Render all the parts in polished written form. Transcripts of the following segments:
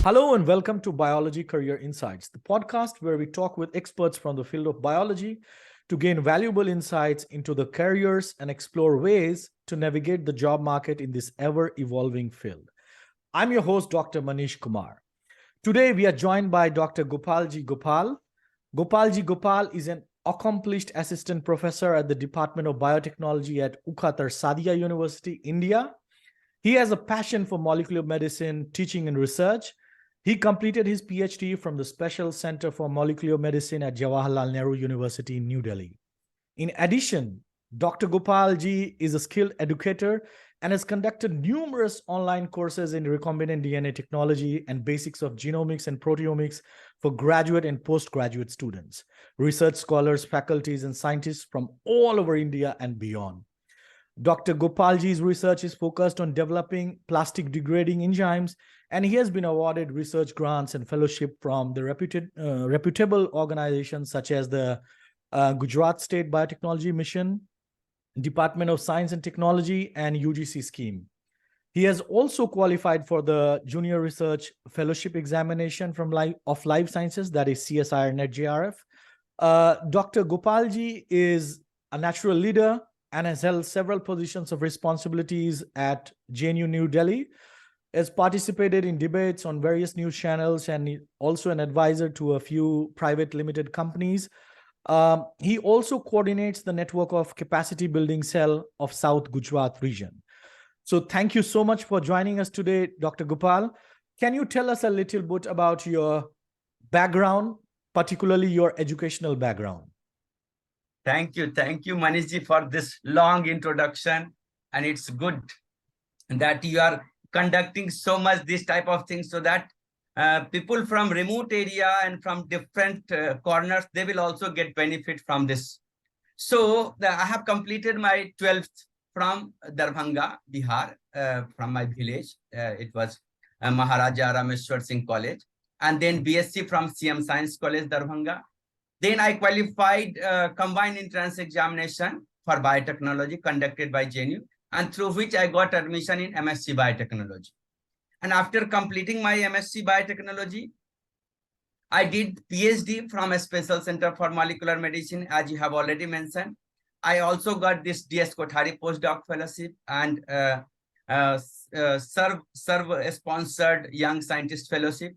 Hello and welcome to Biology Career Insights, the podcast where we talk with experts from the field of biology to gain valuable insights into the careers and explore ways to navigate the job market in this ever evolving field. I'm your host, Dr. Manish Kumar. Today, we are joined by Dr. Gopalji Gopal. Gopalji Gopal is an accomplished assistant professor at the Department of Biotechnology at Ukhatar Sadia University, India. He has a passion for molecular medicine, teaching, and research. He completed his PhD from the Special Center for Molecular Medicine at Jawaharlal Nehru University in New Delhi. In addition, Dr. Gopalji is a skilled educator and has conducted numerous online courses in recombinant DNA technology and basics of genomics and proteomics for graduate and postgraduate students, research scholars, faculties, and scientists from all over India and beyond. Dr. Gopalji's research is focused on developing plastic degrading enzymes, and he has been awarded research grants and fellowship from the reputable organizations such as the Gujarat State Biotechnology Mission, Department of Science and Technology, and UGC scheme. He has also qualified for the Junior Research Fellowship Examination from Life Sciences, that is CSIR NET JRF. Dr. Gopalji is a natural leader and has held several positions of responsibilities at JNU New Delhi, has participated in debates on various news channels, and also an advisor to a few private limited companies. He also coordinates the network of capacity building cell of South Gujarat region. So thank you so much for joining us today, Dr. Gopal. Can you tell us a little bit about your background, particularly your educational background? Thank you, Manishji, for this long introduction. And it's good that you are conducting so much this type of things so that people from remote area and from different corners, they will also get benefit from this. So I have completed my 12th from Darbhanga, Bihar, from my village. It was Maharaja Rameshwar Singh College. And then BSc from CM Science College, Darbhanga. Then I qualified combined entrance examination for biotechnology conducted by JNU, and through which I got admission in MSc Biotechnology. And after completing my MSc Biotechnology, I did PhD from a Special Center for Molecular Medicine, as you have already mentioned. I also got this DS Kothari postdoc fellowship and serve-sponsored Young Scientist Fellowship.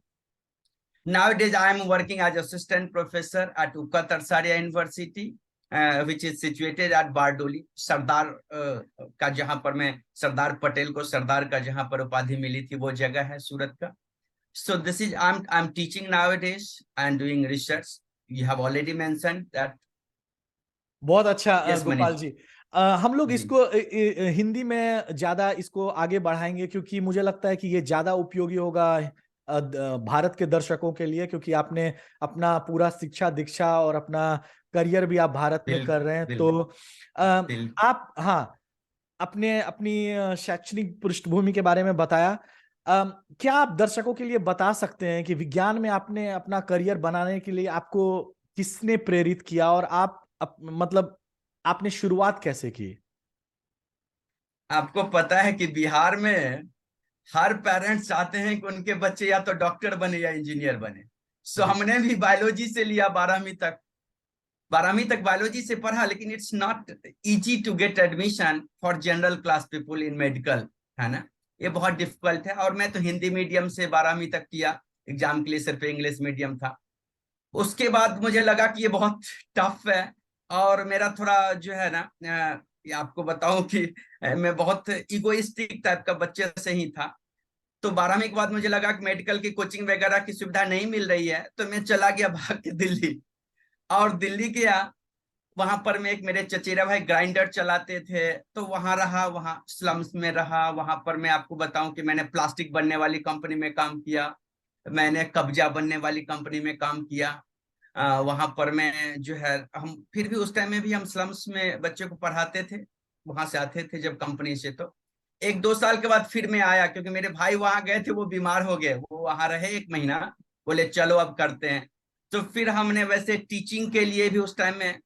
Nowadays, I am working as assistant professor at Ukhatar Sadia University, which is situated at Bardoli, सरदार का जहां पर मैं सरदार पटेल को सरदार का जहां पर उपाधि मिली थी वो जगह है सूरत का. So this is I'm teaching nowadays and doing research. You have already mentioned that. बहुत अच्छा. yes, गोपाल जी, हम लोग इसको हिंदी में ज्यादा इसको आगे बढ़ाएंगे क्योंकि मुझे लगता है कि ये ज्यादा उपयोगी होगा भारत के दर्शकों के लिए, क्योंकि आपने अपना पूरा शिक्षा दीक्षा और अपना करियर भी आप भारत में कर रहे हैं. तो आप अपनी शैक्षणिक पृष्ठभूमि के बारे में बताया. क्या आप दर्शकों के लिए बता सकते हैं कि विज्ञान में आपने अपना करियर बनाने के लिए आपको किसने प्रेरित किया और मतलब आपने शुरुआत कैसे की? आपको पता है कि बिहार में हर पेरेंट्स चाहते हैं कि उनके बच्चे या तो डॉक्टर बने या इंजीनियर बने. सो हमने भी बायोलॉजी से लिया 12वीं तक बायोलॉजी से पढ़ा, लेकिन it's not easy to get admission for general class people in medical, है ना. ये बहुत डिफिकल्ट है. और मैं तो हिंदी मीडियम से 12वीं तक किया, एग्जाम के लिए सिर्फ इंग्लिश मीडियम था. उसके बाद मुझे लगा कि ये बहुत टफ है, और मेरा थोड़ा जो है ना, आपको बताऊं कि मैं बहुत इगोइस्टिक टाइप का बच्चे से ही था. तो 12वीं के बाद मुझे लगा कि मेडिकल की कोचिंग वगैरह की सुविधा नहीं मिल रही है, तो मैं चला गया भाग के दिल्ली. और दिल्ली गया, वहां पर मैं एक मेरे चचेरा भाई ग्राइंडर चलाते थे, तो वहां रहा, वहां स्लम्स में रहा. वहां पर मैं आपको बताऊं कि मैंने प्लास्टिक बनने वाली कंपनी में काम किया, मैंने कब्जा बनने वाली कंपनी में काम किया. वहां पर मैं जो है, हम फिर भी उस टाइम में भी हम स्लम्स में बच्चों को पढ़ाते थे, वहां से आते थे जब कंपनी से. तो 1-2 साल के बाद फिर मैं आया, क्योंकि मेरे भाई वहां गए थे, वो बीमार हो गए. वो वहां रहे 1 महीना, बोले चलो अब करते हैं. तो फिर हमने वैसे टीचिंग के लिए भी उस टाइम में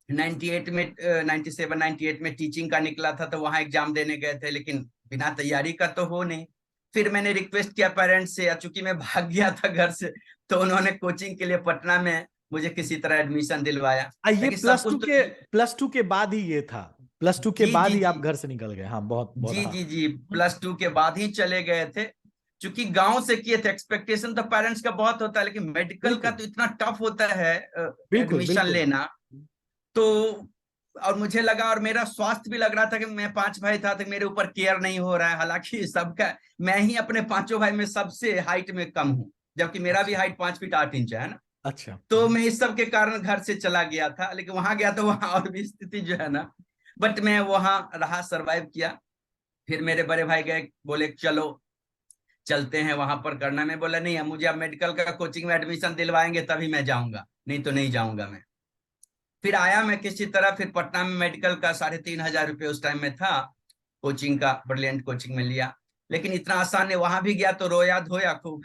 97-98 में टीचिंग का निकला था, तो वहां एग्जाम देने गए थे, लेकिन बिना तैयारी का तो हो नहीं. फिर मैंने रिक्वेस्ट किया पेरेंट्स से, चूंकि मैं भाग गया था घर से, तो उन्होंने कोचिंग के लिए पटना में मुझे किसी तरह एडमिशन दिलवाया। ये लेकिन सब कुछ तो प्लस टू के बाद ही ये था, प्लस टू के जी बाद जी ही जी आप घर से निकल गए? हाँ, बहुत बहुत, जी हाँ। जी जी, +2 के बाद ही चले गए थे। क्योंकि गांव से किए थे, एक्सपेक्टेशन तो पेरेंट्स का बहुत होता है, लेकिन मेडिकल का बिल्कुल तो इतना टफ होता है बिल्कुल एडमिशन बिल्कुल। लेना। तो और मुझे लगा, और मेरा स्वास्थ्य भी लग रहा था कि मैं 5 भाई था तो मेरे ऊपर केयर नहीं हो रहा है, हालांकि सबका मैं ही अपने पांचों भाई में सबसे हाइट में कम हूँ, जबकि मेरा भी अच्छा हाइट 5 फीट 8 इंच है ना। अच्छा। तो मैं इस सब के कारण घर से चला गया था, लेकिन वहां गया तो वहां और भी स्थिति जो है ना, बट मैं वहां रहा, सरवाइव किया। फिर मेरे बड़े भाई गए, बोले चलो चलते हैं वहां पर करना। मैं बोला नहीं, मुझे अब मेडिकल का कोचिंग में एडमिशन दिलवाएंगे तभी मैं जाऊंगा, नहीं तो नहीं जाऊंगा मैं। फिर आया मैं किसी तरह, फिर पटना में मेडिकल का 3,500 रुपये उस टाइम में था, कोचिंग का ब्रिलियंट कोचिंग में लिया। लेकिन इतना आसान नहीं, वहां भी गया तो रोया धोया खूब।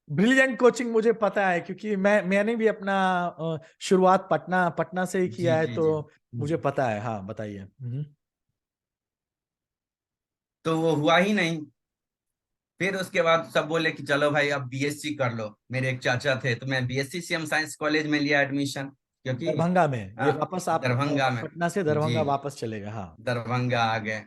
ब्रिलियंट कोचिंग मुझे पता है, क्योंकि मैंने भी अपना शुरुआत पटना पटना से ही जी किया है, जी तो जी। मुझे पता है। हाँ, बताइए। तो वो हुआ ही नहीं। फिर उसके बाद सब बोले कि चलो भाई अब बीएससी कर लो। मेरे एक चाचा थे, तो मैं बीएससी सीएम साइंस कॉलेज में लिया एडमिशन, क्योंकि दरभंगा में, ये वापस आप दरभंगा में। पटना से जी, दरभंगा वापस चले गए? हाँ। दरभंगा आ गए।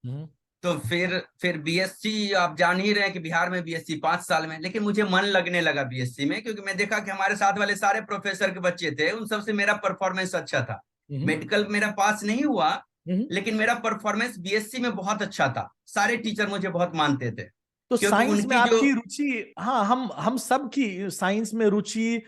हम्म। तो फिर बीएससी, आप जान ही रहे हैं कि बिहार में बीएससी 5 साल में, लेकिन मुझे मन लगने लगा बीएससी में, क्योंकि मैं देखा कि हमारे साथ वाले सारे प्रोफेसर के बच्चे थे, उन सबसे मेरा परफॉर्मेंस अच्छा था। हम्म। मेडिकल मेरा पास नहीं हुआ, हम्म। लेकिन मेरा परफॉर्मेंस बीएससी में बहुत अच्छा था। सारे टीचर मुझे बहुत मानते थे, तो क्योंकि साइंस में उनकी जो आपकी रुचि, हाँ, हम सब की साइंस में रुचि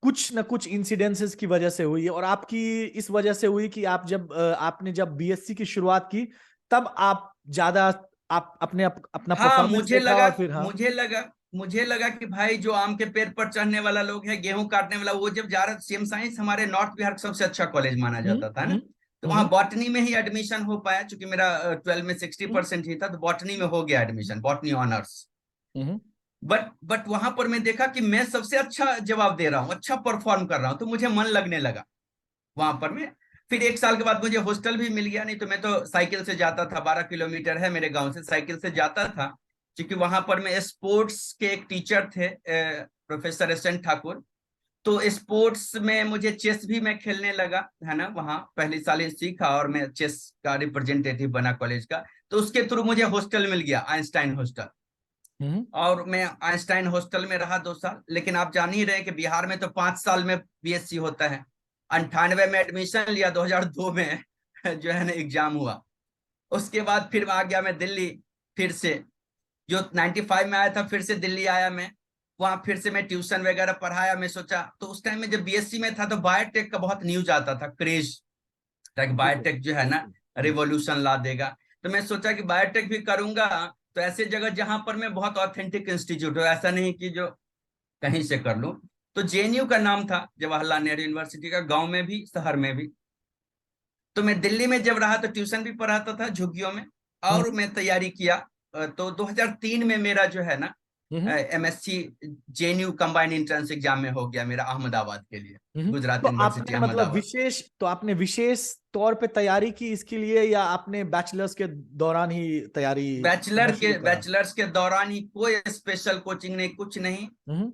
कुछ न कुछ इंसिडेंसेस की वजह से हुई है, और आपकी इस वजह से हुई कि आपने जब बीएससी की शुरुआत की, तब आप ज्यादा, आप अपना हाँ, परफॉर्मेंस देखा, और फिर हाँ। मुझे लगा कि भाई जो आम के पेड़ पर चढ़ने वाला लोग है, गेहूं काटने वाला, वो जब जा रहा, सीएम साइंस हमारे नॉर्थ बिहार का सबसे अच्छा कॉलेज माना हम्म। जाता था ना। हम्म। तो वहां हम्म। बॉटनी में ही एडमिशन हो पाया, क्योंकि मेरा 12 में 60% ही था, तो बॉटनी में हो गया admission, botany honours. Hmm. But वहां पर मैं देखा कि मैं सबसे अच्छा जवाब दे रहा हूँ, अच्छा परफॉर्म कर रहा हूँ, तो मुझे मन लगने लगा वहां पर मैं। फिर 1 साल के बाद मुझे हॉस्टल भी मिल गया, नहीं तो मैं तो साइकिल से जाता था, 12 किलोमीटर है मेरे गांव से, साइकिल से जाता था। क्योंकि वहां पर मैं स्पोर्ट्स के एक टीचर थे, प्रोफेसर एस एन ठाकुर। तो स्पोर्ट्स में मुझे चेस भी मैं खेलने लगा, है ना, वहाँ पहली साल ही सीखा, और मैं चेस का रिप्रेजेंटेटिव बना कॉलेज का। तो उसके थ्रू मुझे हॉस्टल मिल गया, आइंस्टाइन हॉस्टल। हम्म। और मैं आइंस्टाइन हॉस्टल में रहा 2 साल। लेकिन आप जान ही रहे हैं कि बिहार में तो 5 साल में बीएससी होता है। 98 में एडमिशन लिया, 2002 में जो है ना एग्जाम हुआ। उसके बाद फिर आ गया मैं दिल्ली, फिर से जो 95 में आया था, फिर से दिल्ली आया मैं। वहां फिर से मैं ट्यूशन वगैरह पढ़ाया। मैं सोचा, तो उस टाइम में जब बीएससी में था तो बायोटेक का बहुत न्यूज आता था, क्रेज, ताकि बिल्कुल बायोटेक जो है ना बिल्कुल। रिवॉल्यूशन ला देगा। तो मैं सोचा कि बायोटेक भी करूंगा, तो ऐसे जगह जहां पर मैं बहुत ऑथेंटिक इंस्टीट्यूट हो, ऐसा नहीं कि जो कहीं से कर लूं। तो जेएनयू का नाम था, जवाहरलाल नेहरू यूनिवर्सिटी का, गांव में भी शहर में भी। तो मैं दिल्ली में जब रहा तो ट्यूशन भी पढ़ाता था झुग्गियों में, और हम्म। मैं तैयारी किया। तो 2003 में मेरा जो है ना हम्म। MSc JNU combined entrance exam में हो गया मेरा, अहमदाबाद के लिए, गुजरात तो यूनिवर्सिटी आपने मतलब अहमदाबाद। विशेष तौर पे तैयारी की इसके लिए, या आपने बैचलर्स के दौरान ही तैयारी करना शुरू करा? बैचलर्स के दौरान ही, कोई स्पेशल कोचिंग नहीं, कुछ नहीं। हम्म।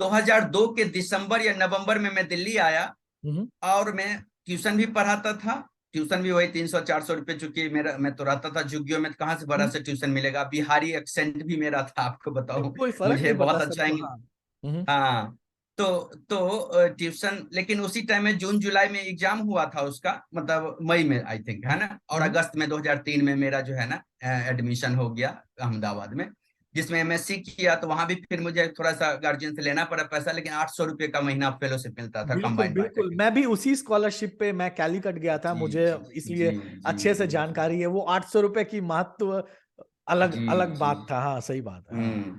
2002 के दिसंबर या नवंबर में मैं दिल्ली आया, हम्म। और मैं ट्यूशन भी पढ़ाता था। ट्यूशन भी वही 300-400 रुपए, चूंकि मेरा मैं तो रहता था झुग्गियों में, तो कहाँ से बड़ा हम्म। से ट्यूशन मिलेगा। बिहारी एक्सेंट भी मेरा था, आपको बताऊं, कोई फर्क मुझे नहीं पड़ता, बहुत अच्छा सबको, हाँ। हम्म। हाँ। तो ट्यूशन, लेकिन उसी टाइम में जून जुलाई में एग्जाम हुआ था उसका, मतलब मई में आई थिंक, है ना। और हम्म। अगस्त में 2003 में मेरा जो है ना एडमिशन हो गया अहमदाबाद में, जिसमें एमएससी किया। तो वहां भी फिर मुझे थोड़ा सा गार्जियन से लेना पड़ा पैसा, लेकिन 800 रुपये का महीना फेलोशिप मिलता था बिल्कुल कंबाइंड बिल्कुल, बायोटेक। मैं भी उसी स्कॉलरशिप पे, मैं कैलीकट गया था, जी मुझे जी जी इसलिए जी अच्छे से जी जी जानकारी है। वो 800 रुपए की महत्व अलग जी अलग जी। बात था। हाँ, सही बात है, हाँ। हम्म।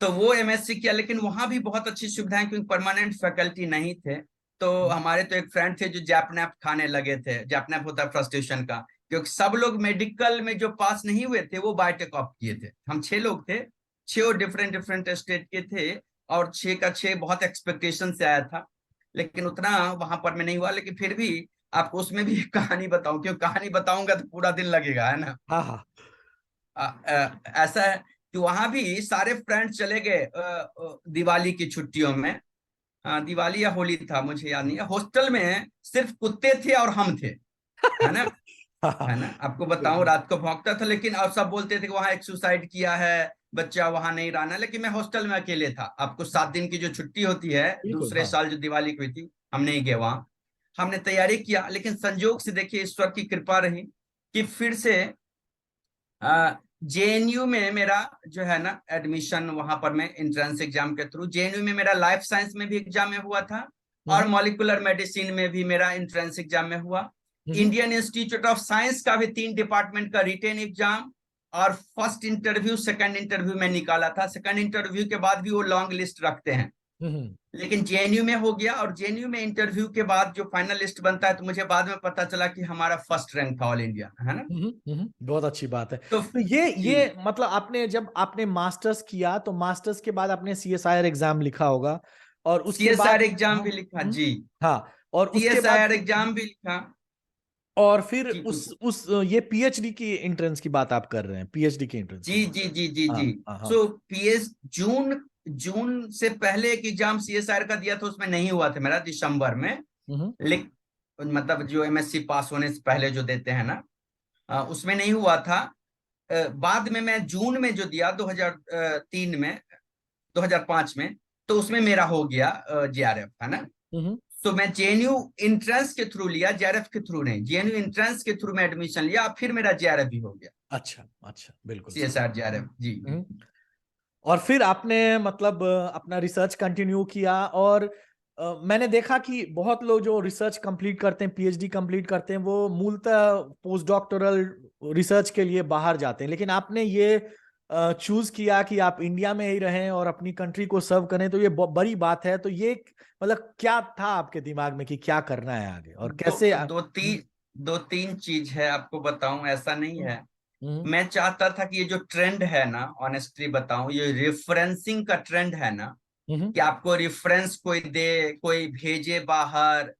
तो वो एमएससी किया, लेकिन वहां भी बहुत अच्छी सुविधाएं, क्योंकि परमानेंट फैकल्टी नहीं थे। तो हमारे तो एक फ्रेंड थे जो जैपनैप खाने लगे थे। जैपनैप होता है फ्रस्ट्रेशन का, क्योंकि सब लोग मेडिकल में जो पास नहीं हुए थे वो बायोटेक ऑप्ट किए थे। हम 6 लोग थे, 6 डिफरेंट डिफरेंट स्टेट के थे, और 6 का 6 बहुत एक्सपेक्टेशन से आया था। लेकिन उतना वहां पर में नहीं हुआ। लेकिन फिर भी आपको उसमें भी एक कहानी बताऊं, क्यों कहानी बताऊंगा तो पूरा दिन लगेगा, है ना। हाँ हाँ। ऐसा है तो वहां भी सारे फ्रेंड्स चले गए दिवाली की छुट्टियों में। दिवाली या होली था मुझे याद नहीं है। हॉस्टल में सिर्फ कुत्ते थे और हम थे, है ना। है ना, आपको बताऊं बिल्कुल रात को भौंकता था, लेकिन और सब बोलते थे कि वहां एक सुसाइड किया है बच्चा, वहां नहीं रहना। लेकिन मैं हॉस्टल में अकेले था। आपको 7 दिन की जो छुट्टी होती है बिल्कुल। दूसरे हाँ। साल जो दिवाली की हुई थी, हम नहीं गए वहां। हमने तैयारी किया, लेकिन संजोग से देखिए ईश्वर की कृपा रही कि फिर से जेएनयू में मेरा जो है ना एडमिशन, वहां पर मैं एंट्रेंस एग्जाम के थ्रू, जेएनयू में मेरा लाइफ साइंस में भी एग्जाम में हुआ था और हम्म। मॉलिक्यूलर मेडिसिन में भी मेरा एंट्रेंस एग्जाम में हुआ। हम्म। इंडियन इंस्टीट्यूट ऑफ साइंस का भी 3 डिपार्टमेंट का रिटेन एग्जाम और फर्स्ट इंटरव्यू सेकंड इंटरव्यू में निकाला था। सेकंड इंटरव्यू के बाद भी वो लॉन्ग लिस्ट रखते हैं, हम्म। लेकिन जेएनयू में हो गया। और जेएनयू में इंटरव्यू के बाद जो फाइनल लिस्ट बनता है, तो मुझे बाद में पता चला कि हमारा फर्स्ट रैंक था ऑल इंडिया, है ना। बहुत अच्छी बात है। तो तो जी, ये मतलब आपने जब आपने मास्टर्स किया तो मास्टर्स के बाद आपने सीएसआईआर एग्जाम लिखा होगा और उसके सीएसआईआर बाद। एग्जाम हाँ। भी लिखा जी। हाँ। और उसके बाद सीएसआईआर एग्जाम भी लिखा और फिर जी। उस ये पीएचडी की एंट्रेंस की बात आप कर रहे हैं, पीएचडी की एंट्रेंस की जी बात। जी जी जी हाँ। जी। हाँ। हाँ। सो पीएस जून जून से पहले एक एग्जाम सीएसआईआर का दिया था, उसमें नहीं हुआ था मेरा, दिसंबर में। हम्म। मतलब जो एमएससी पास होने से पहले जो देते हैं ना, उसमें नहीं हुआ था। बाद में मैं जून में जो दिया 2003 में, 2005 में, तो उसमें मेरा हो गया जेआरएफ, है ना। हम्म। तो मैं जेएनयू एंट्रेंस के थ्रू लिया, जेआरएफ के थ्रू नहीं। जेएनयू एंट्रेंस के थ्रू मैं एडमिशन लिया, फिर मेरा जेआरएफ भी हो गया। अच्छा अच्छा, बिल्कुल सही। सीएसआर जेआरएफ जी। हम्म। और फिर आपने मतलब अपना रिसर्च कंटिन्यू किया और मैंने देखा कि बहुत लोग जो रिसर्च कंप्लीट करते हैं, पीएचडी कंप्लीट करते हैं, वो मूलतः पोस्ट डॉक्टोरल रिसर्च के लिए बाहर जाते हैं, लेकिन आपने ये चूज किया कि आप इंडिया में ही रहें और अपनी कंट्री को सर्व करें, तो ये बड़ी बात है। तो ये मतलब क्या था आपके दिमाग में कि क्या करना है आगे और कैसे दो तीन चीज है, आपको बताऊं, ऐसा नहीं हम्म। है। हम्म। मैं चाहता था कि ये जो ट्रेंड है ना, ऑनेस्टली बताऊं, ये रेफरेंसिंग का ट्रेंड है ना, हम्म। कि आपको रेफरेंस कोई दे, कोई भेजे बाहर,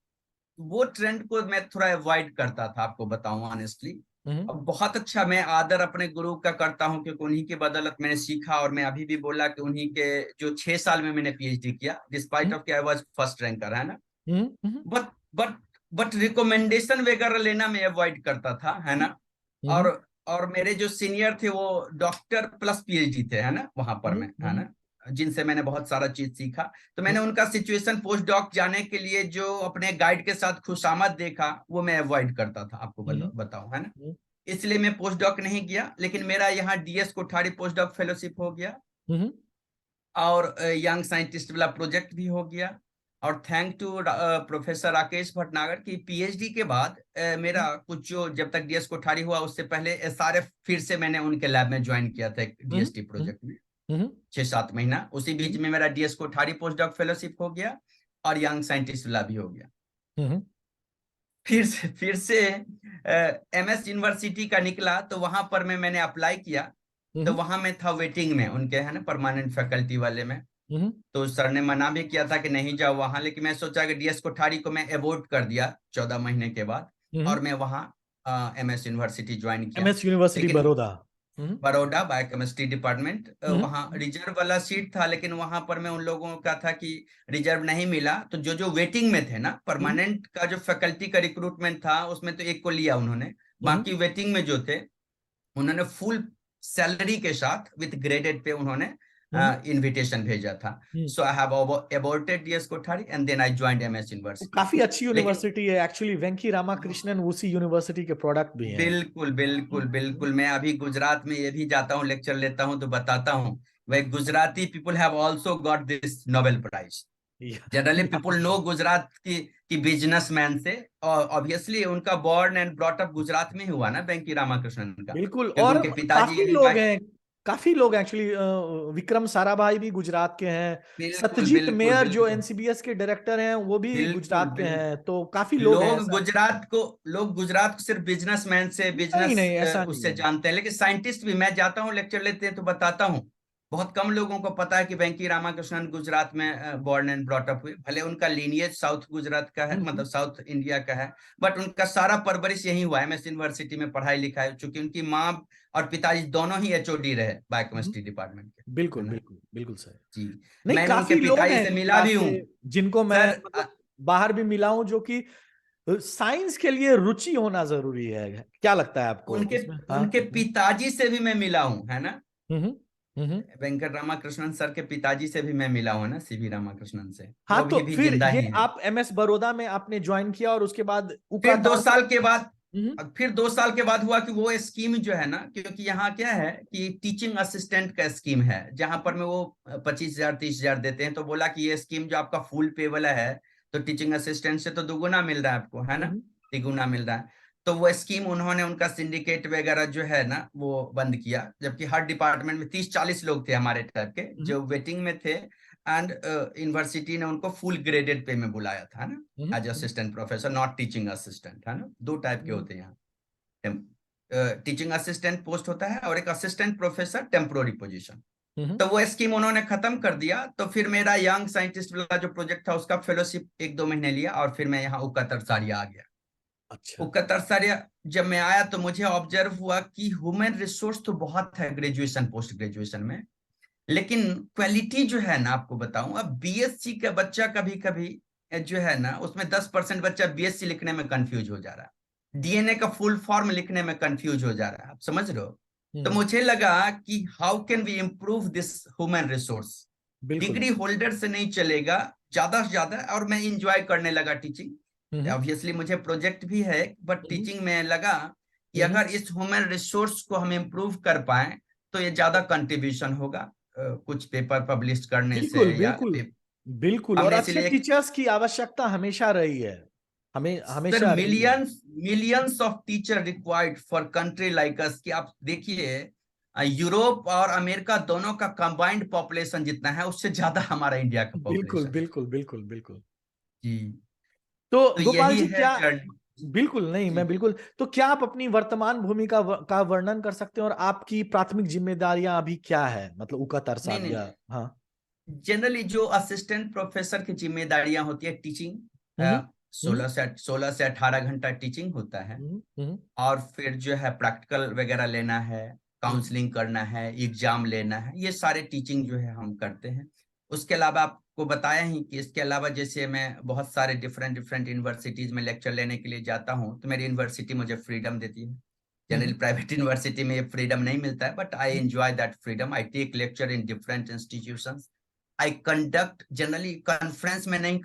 वो ट्रेंड को मैं थोड़ा अवॉइड करता था, आपको बताऊं ऑनेस्टली। हम्म। अब बहुत अच्छा मैं आदर अपने गुरु का करता हूं, क्योंकि उन्हीं की बदौलत मैंने सीखा। और मैं अभी भी बोला कि उन्हीं के जो 6 साल में मैंने पीएचडी किया, डिस्पाइट ऑफ कि आई वाज फर्स्ट रैंकर, है ना। हम्म। हम्म। बट बट बट रिकमेंडेशन वगैरह लेना मैं अवॉइड करता था, है ना। और हम्म। और मेरे जो सीनियर थे वो डॉक्टर प्लस पीएचडी थे, है ना, वहां पर हम्म। मैं, है ना, जिनसे मैंने बहुत सारा चीज सीखा। तो मैंने हम्म। उनका सिचुएशन पोस्ट डॉक जाने के लिए जो अपने गाइड के साथ खुशामद देखा, वो मैं अवॉइड करता था, आपको हम्म। बताऊं, है ना। हम्म। इसलिए मैं पोस्ट डॉक नहीं गया, लेकिन मेरा यहाँ DS Kothari post doc fellowship हो गया हम्म। और यंग साइंटिस्ट वाला प्रोजेक्ट भी हो गया। और thank to professor Rakesh Bhatnagar की पीएचडी के बाद मेरा कुछ जो, जब तक डीएस कोठारी हुआ उससे पहले एसआरएफ फिर से मैंने उनके लैब में ज्वाइन किया था, एक हम्म। डीएसटी प्रोजेक्ट में हम्म। 6-7 महीना। उसी बीच हम्म। में मेरा DS Kothari post doc fellowship हो गया और यंग साइंटिस्ट वाला भी हो गया। हम्म। फिर से एमएस यूनिवर्सिटी का निकला, तो वहां पर मैंने अप्लाई किया। तो हम्म। वहां मैं था वेटिंग में उनके, है ना, परमानेंट फैकल्टी वाले में। हम्म। तो सर ने मना भी किया था कि नहीं जाओ वहां, लेकिन मैं सोचा कि डीएस कोठारी को मैं एबोर्ट कर दिया 14 महीने के बाद, और मैं वहां एमएस यूनिवर्सिटी ज्वाइन किया। एमएस यूनिवर्सिटी लेकिन बड़ौदा। हम्म। बड़ौदा बायोकेमिस्ट्री डिपार्टमेंट, हम्म। वहां रिजर्व वाला सीट था, लेकिन वहां पर मैं उन लोगों का था कि रिजर्व नहीं मिला। तो जो जो वेटिंग में थे ना, हम्म। परमानेंट का जो फैकल्टी का रिक्रूटमेंट था, उसमें तो एक को लिया उन्होंने। हम्म। बाकी वेटिंग में जो थे, उन्होंने फुल सैलरी के साथ विद ग्रेडेड पे उन्होंने हम्म। इनविटेशन भेजा था। Hmm. So I have aborted DS Kothari and then I joined MS वो यूनिवर्सिटी। काफी अच्छी लेकिन यूनिवर्सिटी है एक्चुअली। वेंकी रामाकृष्णन उसी यूनिवर्सिटी के प्रोडक्ट भी हैं। बिल्कुल बिल्कुल बिल्कुल, मैं अभी गुजरात में ये भी जाता हूँ, लेक्चर लेता हूँ, तो बताता हूँ भाई, Gujarati people have also got this Nobel prize. Generally people know Gujarat की बिजनेसमैन से, और ऑब्वियसली उनका born and brought up Gujarat में ही हुआ ना, वेंकी रामाकृष्णन का, बिल्कुल। क्योंकि और उनके पिताजी काफी भी लोग हैं, काफी लोग एक्चुअली। विक्रम साराभाई भी गुजरात के हैं। बिल्कुल सत्यजीत बिल्कुल मेयर जो बिल्कुल एनसीबीएस के डायरेक्टर हैं, वो भी बिल्कुल गुजरात के बिल्कुल। हैं। तो काफी लोग हैं ऐसा। लोग गुजरात को सिर्फ बिजनेसमैन से, नहीं बिजनेस नहीं, ऐसा नहीं उससे है। जानते हैं, लेकिन साइंटिस्ट भी, मैं जाता हूँ लेक्चर लेते हैं तो बताता हूँ बहुत कम लोगों को पता है कि वेंकी रामाकृष्णन गुजरात में बॉर्न एंड ब्रॉट अप हुए, भले उनका लीनियज साउथ गुजरात का है, मतलब साउथ इंडिया का है, बट उनका सारा परवरिश यही हुआ है, एमएस यूनिवर्सिटी में पढ़ाई लिखाई, चूंकि उनकी माँ और पिताजी दोनों ही एचओडी रहे बायोकेमिस्ट्री डिपार्टमेंट के, बिल्कुल है ना। बिल्कुल बिल्कुल सही। जी, नहीं, मैंने उनके काफी लोग पिताजी हैं से मेरी मिला बात भी हूँ से जिनको मैं सर। मतलब बाहर भी मिला हूं, जो कि साइंस के लिए रुचि होना जरूरी है। क्या लगता है आपको उनके इसमें? हाँ। उनके पिताजी से भी मैं मिला हूँ, है ना। हम्म हम्म। वेंकट रामाकृष्णन सर के पिताजी से भी मैं मिला हूँ ना, सीवी रामाकृष्णन से, हाँ, वो तो भी फिर जिंदा ये ही हैं। आप एमएस बड़ौदा में आपने ज्वाइन किया और उसके बाद उका फिर दो तारसा। साल के बाद हम्म फिर 2 साल के बाद हुआ कि वो स्कीम जो है ना, क्योंकि यहाँ क्या है कि टीचिंग असिस्टेंट का स्कीम है, जहां पर में वो 25,000 30,000 देते हैं, तो बोला कि ये स्कीम जो आपका फुल पे वाला है, तो टीचिंग असिस्टेंट से तो दुगुना मिल रहा है आपको, है ना, हम्म तिगुना मिल रहा है। तो वो स्कीम उन्होंने, उनका सिंडिकेट वगैरह जो है ना वो बंद किया, जबकि हर डिपार्टमेंट में 30-40 लोग थे हमारे टाइप के हम्म जो वेटिंग में थे, एंड यूनिवर्सिटी ने उनको फुल ग्रेडेड पे में बुलाया था ना, as hmm assistant professor, not teaching assistant, है ना। दो टाइप के हम्म होते हैं यहाँ, टीचिंग असिस्टेंट पोस्ट होता है और एक असिस्टेंट प्रोफेसर टेम्पोररी पोजीशन। हम्म। तो वो स्कीम उन्होंने खत्म कर दिया, तो फिर मेरा यंग साइंटिस्ट वाला जो प्रोजेक्ट था उसका फेलोशिप 1-2 महीने लिया, और फिर मैं यहाँ उक्का तरसारिया आ गया। अच्छा। उक्का तरसारिया जब मैं आया तो मुझे ऑब्जर्व हुआ कि ह्यूमन रिसोर्स तो बहुत है ग्रेजुएशन पोस्ट ग्रेजुएशन में, लेकिन क्वालिटी जो है ना, आपको बताऊं, अब बीएससी का बच्चा कभी कभी जो है ना, उसमें 10% बच्चा बीएससी लिखने में कंफ्यूज हो जा रहा है, डीएनए का फुल फॉर्म लिखने में कंफ्यूज हो जा रहा है, आप समझ रहे हो। तो हम्म। मुझे लगा कि how can we improve this human resource, बिल्कुल। डिग्री होल्डर से नहीं चलेगा, ज्यादा से ज्यादा। और मैं इंजॉय करने लगा टीचिंग, हम्म ऑब्वियसली मुझे प्रोजेक्ट भी है, बट हम्म टीचिंग में लगा कि हम्म। अगर इस ह्यूमन रिसोर्स को हम इम्प्रूव कर पाए तो ये ज्यादा कंट्रीब्यूशन होगा कुछ पेपर पब्लिश करने से, बिल्कुल या बिल्कुल बिल्कुल। और हमने अच्छे इसलिए यूटीचर्स की आवश्यकता हमेशा रही है, हमें सर, हमेशा रही है। Millions millions of teacher required for country like us, कि आप देखिए यूरोप और अमेरिका दोनों का कंबाइंड पॉपुलेशन जितना है, उससे ज्यादा हमारा इंडिया का बिल्कुल पॉपुलेशन है। बिल्कुल बिल्कुल बिल्कुल। जी, तो तो गोपाल यही जी, है क्या जर्नी। बिल्कुल नहीं, जी, मैं बिल्कुल, तो क्या आप अपनी वर्तमान भूमिका का वर्णन कर सकते हैं और आपकी प्राथमिक जिम्मेदारियां अभी क्या है, मतलब उका नहीं नहीं, तरसादिया? हाँ। जनरली जो असिस्टेंट प्रोफेसर की जिम्मेदारियां होती है, टीचिंग, हम्म 16 से 18 घंटा टीचिंग होता है, हम्म और फिर जो है प्रैक्टिकल वगैरह लेना है, हम्म काउंसलिंग करना है, एग्जाम लेना है, ये सारे टीचिंग जो है हम करते हैं। उसके अलावा आपको बताया ही कि इसके अलावा जैसे मैं बहुत सारे डिफरेंट डिफरेंट यूनिवर्सिटीज में लेक्चर लेने के लिए जाता हूँ, तो मेरी यूनिवर्सिटी मुझे फ्रीडम देती है। जनरली हम्म प्राइवेट यूनिवर्सिटी में ये फ्रीडम नहीं मिलता है, but I hmm enjoy that freedom. I take lecture in different institutions. I conduct, generally conference में नहीं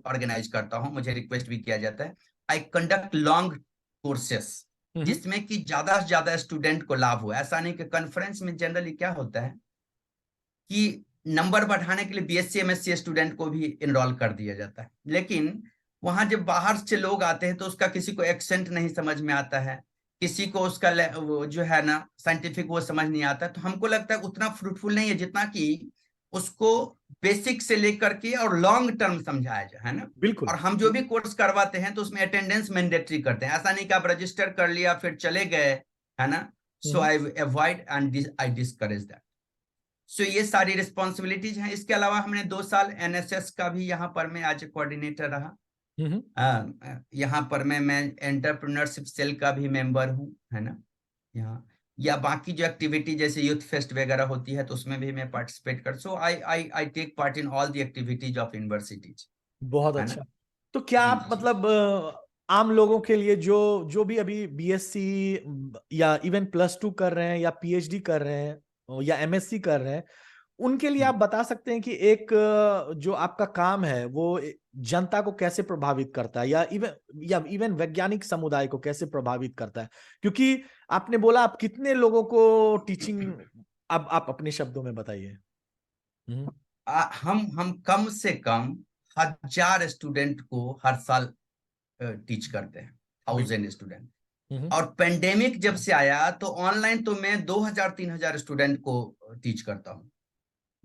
ऑर्गेनाइज करता हूँ, मुझे रिक्वेस्ट भी किया जाता है। आई कंडक्ट लॉन्ग कोर्सेस, हम्म जिसमें कि ज्यादा से ज्यादा स्टूडेंट को लाभ हो। ऐसा नहीं कि कॉन्फ्रेंस में जनरली क्या होता है कि नंबर बढ़ाने के लिए बीएससी एमएससी स्टूडेंट को भी इनरोल कर दिया जाता है, लेकिन वहां जब बाहर से लोग आते हैं तो उसका किसी को एक्सेंट नहीं समझ में आता है, किसी को उसका वो जो है ना साइंटिफिक वो समझ नहीं आता, तो हमको लगता है उतना फ्रूटफुल नहीं है जितना कि उसको बेसिक से लेकर के और लॉन्ग टर्म समझाया जाए, है ना। बिल्कुल और हम जो भी कोर्स करवाते हैं तो उसमें अटेंडेंस मैंडेटरी करते हैं, ऐसा नहीं कि आप रजिस्टर कर लिया फिर चले गए, है ना। So hmm I avoid and I discourage that. So ये सारी रिस्पॉन्सिबिलिटीज हैं। इसके अलावा हमने 2 साल एनएसएस का भी यहाँ पर मैं आज कोऑर्डिनेटर रहा। हम्म यहाँ पर मैं एंटरप्रेन्योरशिप सेल का भी मेंबर हूँ, है ना। यहाँ या बाकी जो एक्टिविटी जैसे यूथ फेस्ट वगैरह होती है तो उसमें भी मैं पार्टिसिपेट कर, so I I I take part in all the activities of universities, बहुत है ना। अच्छा। तो क्या जी आप जी। मतलब आम लोगों के लिए जो जो भी अभी बीएससी या इवन +2 कर रहे हैं या पीएचडी कर रहे हैं या एमएससी कर रहे हैं, उनके लिए आप बता सकते हैं कि एक जो आपका काम है वो जनता को कैसे प्रभावित करता है, या इवन वैज्ञानिक समुदाय को कैसे प्रभावित करता है? क्योंकि आपने बोला आप कितने लोगों को टीचिंग, अब आप अपने शब्दों में बताइए। हम्म हम कम से कम 1,000 स्टूडेंट को हर साल टीच करते हैं, बिल्कुल। 1,000 स्टूडेंट। हम्म और पेंडेमिक जब से आया तो ऑनलाइन तो मैं 2,000-3,000 स्टूडेंट को टीच करता हूँ।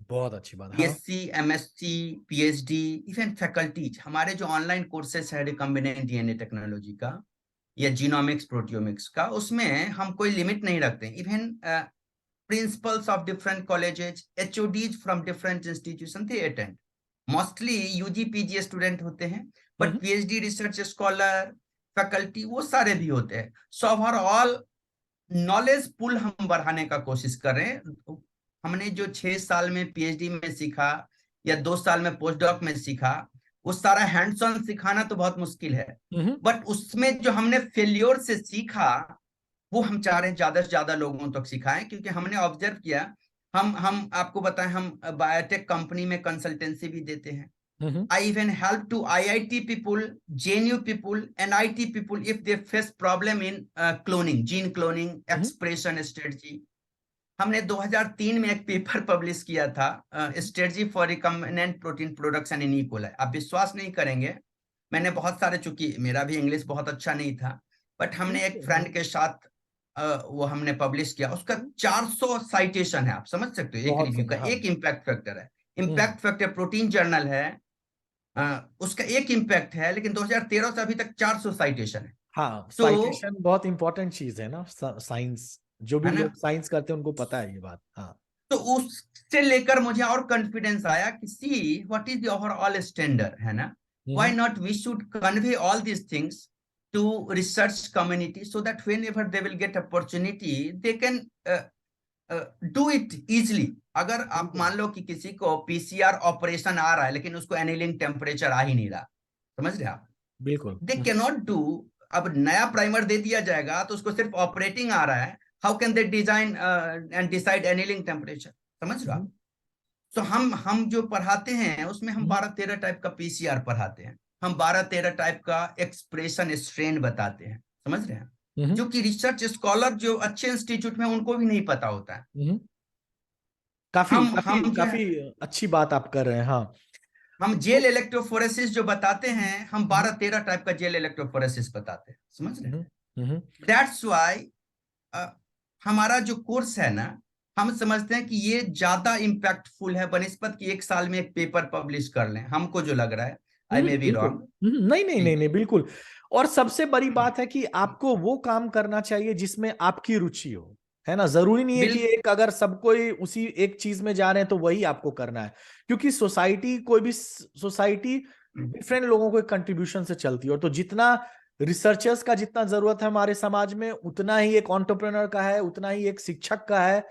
बहुत अच्छी बात। हाँ। BSc MSc PhD, even faculties, हमारे जो ऑनलाइन कोर्सेस है रिकॉम्बिनेंट डीएनए टेक्नोलॉजी का या जीनोमिक्स प्रोटियोमिक्स का, उसमें हम कोई लिमिट नहीं रखते। Even principals of different colleges, HODs from different institutions, they attend. Mostly UG PG student होते हैं, but PhD research scholar, faculty वो सारे भी होते हैं. So overall नॉलेज पुल हम बढ़ाने का कोशिश कर रहे हैं. हमने जो 6 साल में PhD में सीखा या 2 साल में पोस्ट डॉक में सीखा, वो सारा हैंड्स ऑन सिखाना तो बहुत मुश्किल है, बट उसमें जो हमने फेल्योर से सीखा वो हम चाह रहे हैं ज्यादा से ज्यादा लोगों तक सिखाएं, क्योंकि हमने ऑब्जर्व किया, हम आपको बताएं, हम बायोटेक कंपनी में कंसल्टेंसी भी देते हैं. I even help to IIT people, JNU people, and IT people if they face problem in cloning, gene cloning, expression strategy. हमने 2003 में एक पेपर पब्लिश किया था, strategy for recombinant protein production in E coli. आप विश्वास नहीं करेंगे, मैंने बहुत सारे, चूंकि मेरा भी इंग्लिश बहुत अच्छा नहीं था, बट हमने एक फ्रेंड के साथ वो हमने पब्लिश किया. उसका 400 साइटेशन है. आप समझ सकते हो, एक रिव्यू का एक इम्पैक्ट फैक्टर है. इम्पैक्ट फैक्टर प्रोटीन जर्नल है, उसका एक इम्पैक्ट है, लेकिन 2013 से अभी तक 400 साइटेशन है. हाँ, साइटेशन बहुत इंपॉर्टेंट चीज है ना, साइंस, जो भी लोग साइंस करते हैं उनको पता है ये बात. हाँ, तो उससे लेकर मुझे और कॉन्फिडेंस आया कि see what is the overall standard, है ना. Why not we should convey all these things to research community so that whenever they will get opportunity they can do it easily. अगर आप मान लो कि किसी को PCR ऑपरेशन आ रहा है लेकिन उसको एनिलिंग टेम्परेचर आ ही नहीं रहा, समझ रहे आप, बिल्कुल, they cannot do. अब नया प्राइमर दे दिया जाएगा तो उसको सिर्फ ऑपरेटिंग आ रहा है, how can they design and decide annealing temperature, समझ रहे आप. तो हम जो पढ़ाते हैं उसमें हम 12-13 टाइप का PCR पढ़ाते हैं, हम 12-13 टाइप का एक्सप्रेशन स्ट्रेन बताते हैं, समझ रहे हैं, जो कि रिसर्च स्कॉलर जो अच्छे इंस्टीट्यूट में उनको भी नहीं पता होता है. काफी अच्छी बात आप कर रहे हैं. हाँ, हम जेल इलेक्ट्रोफोरेसिस जो बताते हैं, हम 12-13 टाइप का जेल इलेक्ट्रोफोरेसिस बताते हैं, समझ रहे हैं. दैट्स व्हाई हमारा जो कोर्स है ना, हम समझते हैं कि ये ज्यादा इम्पैक्टफुल है बनिस्बत कि 1 साल में एक पेपर पब्लिश कर लें. हमको जो लग रहा है, आई मे बी रॉन्ग. नहीं, बिल्कुल. और सबसे बड़ी बात है कि आपको वो काम करना चाहिए जिसमें आपकी रुचि हो, है ना. जरूरी नहीं है कि एक अगर सब कोई उसी एक चीज में जा रहे हैं तो वही आपको करना है, क्योंकि कोई भी सोसाइटी डिफरेंट लोगों के कंट्रीब्यूशन से चलती है. और तो जितना रिसर्चर्स का जितना जरूरत है हमारे समाज में, उतना ही एक एंटरप्रेन्योर का है, उतना ही एक शिक्षक का है,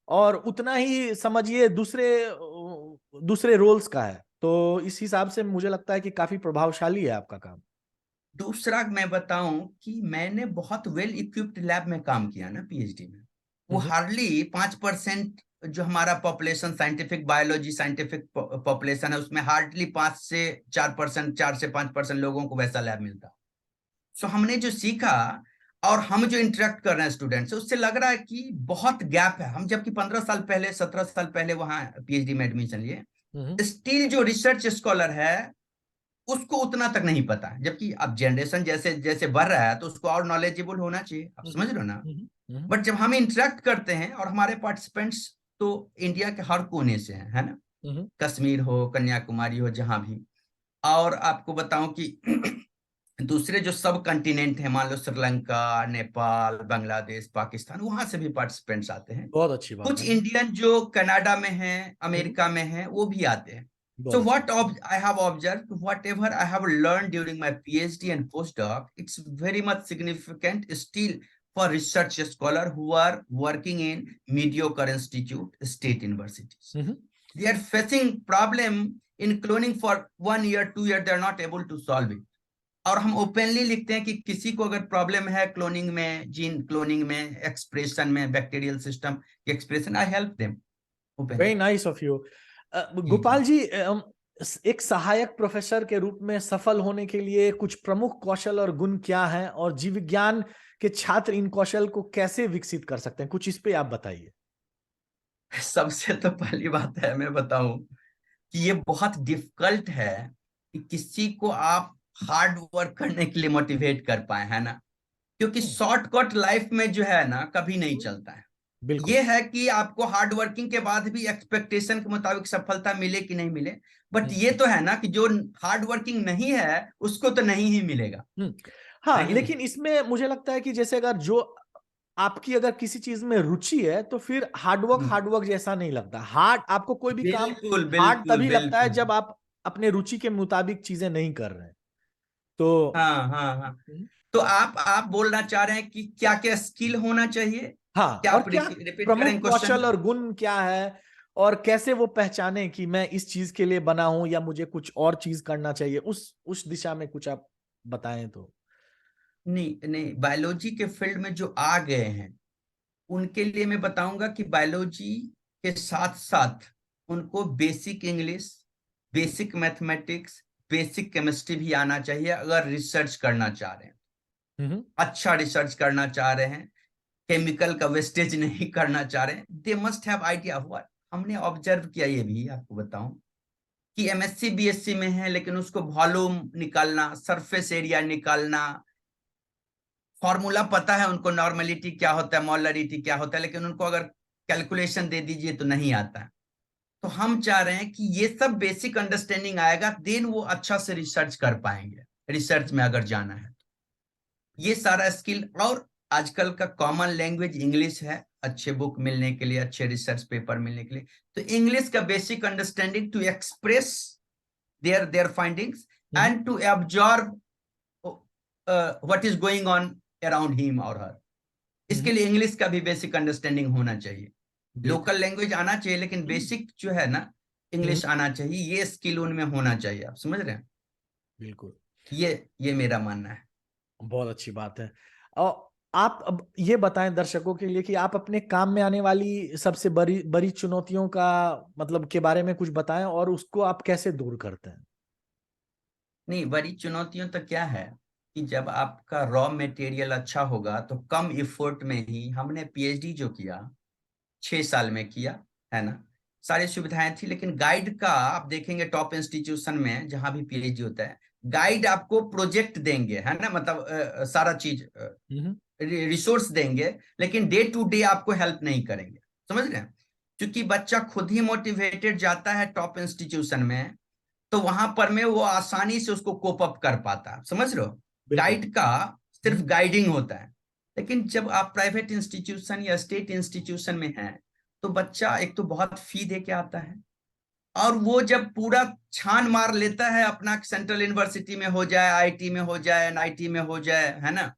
और उतना ही समझिए दूसरे रोल्स का है. तो इस हिसाब से मुझे लगता है कि काफी प्रभावशाली है आपका काम. दूसरा मैं बताऊं कि मैंने बहुत वेल इक्विप्ड लैब में काम किया ना PhD में. वो हार्डली 5% जो हमारा population, scientific biology scientific population है, उसमें हार्डली 5 से 4%, 4 से 5% लोगों को वैसा लैब मिलता. सो हमने जो सीखा और हम जो इंटरेक्ट कर रहे हैं स्टूडेंट से, उससे लग रहा है कि बहुत गैप है. हम जबकि 15 साल पहले 17 साल पहले वहां PhD में एडमिशन लिए, स्टिल जो रिसर्च स्कॉलर है उसको उतना तक नहीं पता, जबकि अब जनरेशन जैसे जैसे बढ़ रहा है तो उसको और नॉलेजेबल होना चाहिए. आप समझ रहे हो ना. बट जब हम इंटरेक्ट करते हैं, और हमारे पार्टिसिपेंट्स तो इंडिया के हर कोने से हैं, है ना, कश्मीर हो, कन्याकुमारी हो, जहां भी. और आपको बताऊं कि दूसरे जो सब कंटिनेंट है, मान लो श्रीलंका, नेपाल, बांग्लादेश, पाकिस्तान, वहां से भी पार्टिसिपेंट्स आते हैं. बहुत अच्छी बात कुछ है. इंडियन जो कनाडा में हैं, अमेरिका में हैं, वो भी आते हैं. So what I have observed, whatever I have learned during my PhD and postdoc, it's very much significant still for research scholars who are working in mediocre institute, state universities. They are facing problem in cloning for 1 year, 2 year, they are not able to solve it. और हम openly लिखते हैं कि किसी को अगर problem है cloning में, जीन क्लोनिंग में, एक्सप्रेशन में, bacterial system expression, I help them. Very nice of you. Gopal ji, एक सहायक प्रोफेसर के रूप में सफल होने के लिए कुछ प्रमुख कौशल और गुण क्या हैं, और जीव विज्ञान के छात्र इन कौशल को कैसे विकसित कर सकते हैं, कुछ इस पे आप बताइए. सबसे तो पहली बात है, मैं बताऊं कि ये बहुत डिफिकल्ट है कि किसी को आप हार्ड वर्क करने के लिए मोटिवेट कर पाए, है ना, क्योंकि शॉर्टकट लाइफ में जो है ना कभी नहीं चलता है. ये है कि आपको हार्ड वर्किंग के बाद भी एक्सपेक्टेशन के मुताबिक सफलता मिले कि नहीं मिले, बट ये तो है ना कि जो हार्ड वर्किंग नहीं है उसको तो नहीं ही मिलेगा. हाँ, लेकिन इसमें मुझे लगता है कि जैसे अगर जो आपकी अगर किसी चीज में रुचि है तो फिर हार्डवर्क जैसा नहीं लगता। हार्ड, आपको कोई भी काम बिल्कुल हार्ड बिल्कुल तभी लगता है बिल्कुल। जब आप अपने रुचि के मुताबिक चीजें नहीं कर रहे हैं। तो हाँ हाँ हाँ। तो आप बोलना चाह रहे हैं कि क्या क्या स्किल होना चाहिए? हाँ, क्या और आप क्या रिपीट करें प्रमुख क्वेश्चन? कौशल और गुण क्या है, और कैसे वो पहचाने कि मैं इस चीज के लिए बना हूं या मुझे कुछ और चीज करना चाहिए, उस दिशा में कुछ आप बताएं तो। नहीं नहीं, बायोलॉजी के फील्ड में जो आ गए हैं उनके लिए मैं बताऊंगा कि बायोलॉजी के साथ साथ उनको basic English, basic mathematics, basic chemistry भी आना चाहिए अगर रिसर्च करना चाह रहे हैं। हम्म। अच्छा रिसर्च करना चाह रहे हैं, केमिकल का वेस्टेज नहीं करना चाह रहे हैं, दे मस्ट हैव आइडिया हुआ। हमने ऑब्जर्व किया, ये भी आपको बताऊं कि एमएससी बीएससी में है लेकिन उसको वॉल्यूम निकालना, सरफेस एरिया निकालना, फॉर्मूला पता है उनको, नॉर्मलिटी क्या होता है, मॉलरिटी क्या होता है, लेकिन उनको अगर कैलकुलेशन दे दीजिए तो नहीं आता है। तो हम चाह रहे हैं कि ये सब बेसिक अंडरस्टैंडिंग आएगा, देन वो अच्छा से रिसर्च कर पाएंगे, रिसर्च में अगर जाना है तो ये सारा स्किल। और आजकल का कॉमन लैंग्वेज इंग्लिश है, अच्छे बुक मिलने के लिए, अच्छे रिसर्च पेपर मिलने के लिए, तो इंग्लिश का basic understanding to express their findings and to absorb what is going on around him और हर। इसके लिए इंग्लिश का भी बेसिक अंडरस्टैंडिंग होना चाहिए। बिल्कुल। लोकल लैंग्वेज आना चाहिए लेकिन बेसिक जो है ना, हम्म, इंग्लिश आना चाहिए, ये स्किल उनमें होना चाहिए। आप समझ रहे हैं? बिल्कुल। ये मेरा मानना है। बहुत अच्छी बात है। और आप अब ये बताएं दर्शकों के लिए कि आप अपने काम में आने वाली सबसे बड़ी बड़ी चुनौतियों का मतलब के बारे में कुछ बताएं, और उसको आप कैसे दूर करते हैं। नहीं, बड़ी चुनौतियों तो क्या है कि जब आपका रॉ मटेरियल अच्छा होगा तो कम इफोर्ट में ही, हमने पीएचडी जो किया 6 साल में किया, है ना, सारी सुविधाएं थी, लेकिन गाइड का आप देखेंगे टॉप इंस्टीट्यूशन में जहां भी पीएचडी होता है, गाइड आपको प्रोजेक्ट देंगे, है ना, मतलब सारा चीज हम्म। रिसोर्स देंगे, लेकिन डे टू डे आपको हेल्प नहीं करेंगे। समझ रहे हैं? क्योंकि बच्चा खुद ही मोटिवेटेड जाता है टॉप इंस्टीट्यूशन में, तो वहां पर में वो आसानी से उसको कोप अप कर पाता है। समझ रहे हो? बिल्कुल। गाइड का सिर्फ हम्म, गाइडिंग होता है, लेकिन जब आप प्राइवेट इंस्टीट्यूशन या स्टेट इंस्टीट्यूशन में हैं तो बच्चा एक तो बहुत फी दे के आता है, और वो जब पूरा छान मार लेता है अपना, सेंट्रल यूनिवर्सिटी में हो जाए, आईटी में हो जाए, एनआईटी में हो जाए, है ना,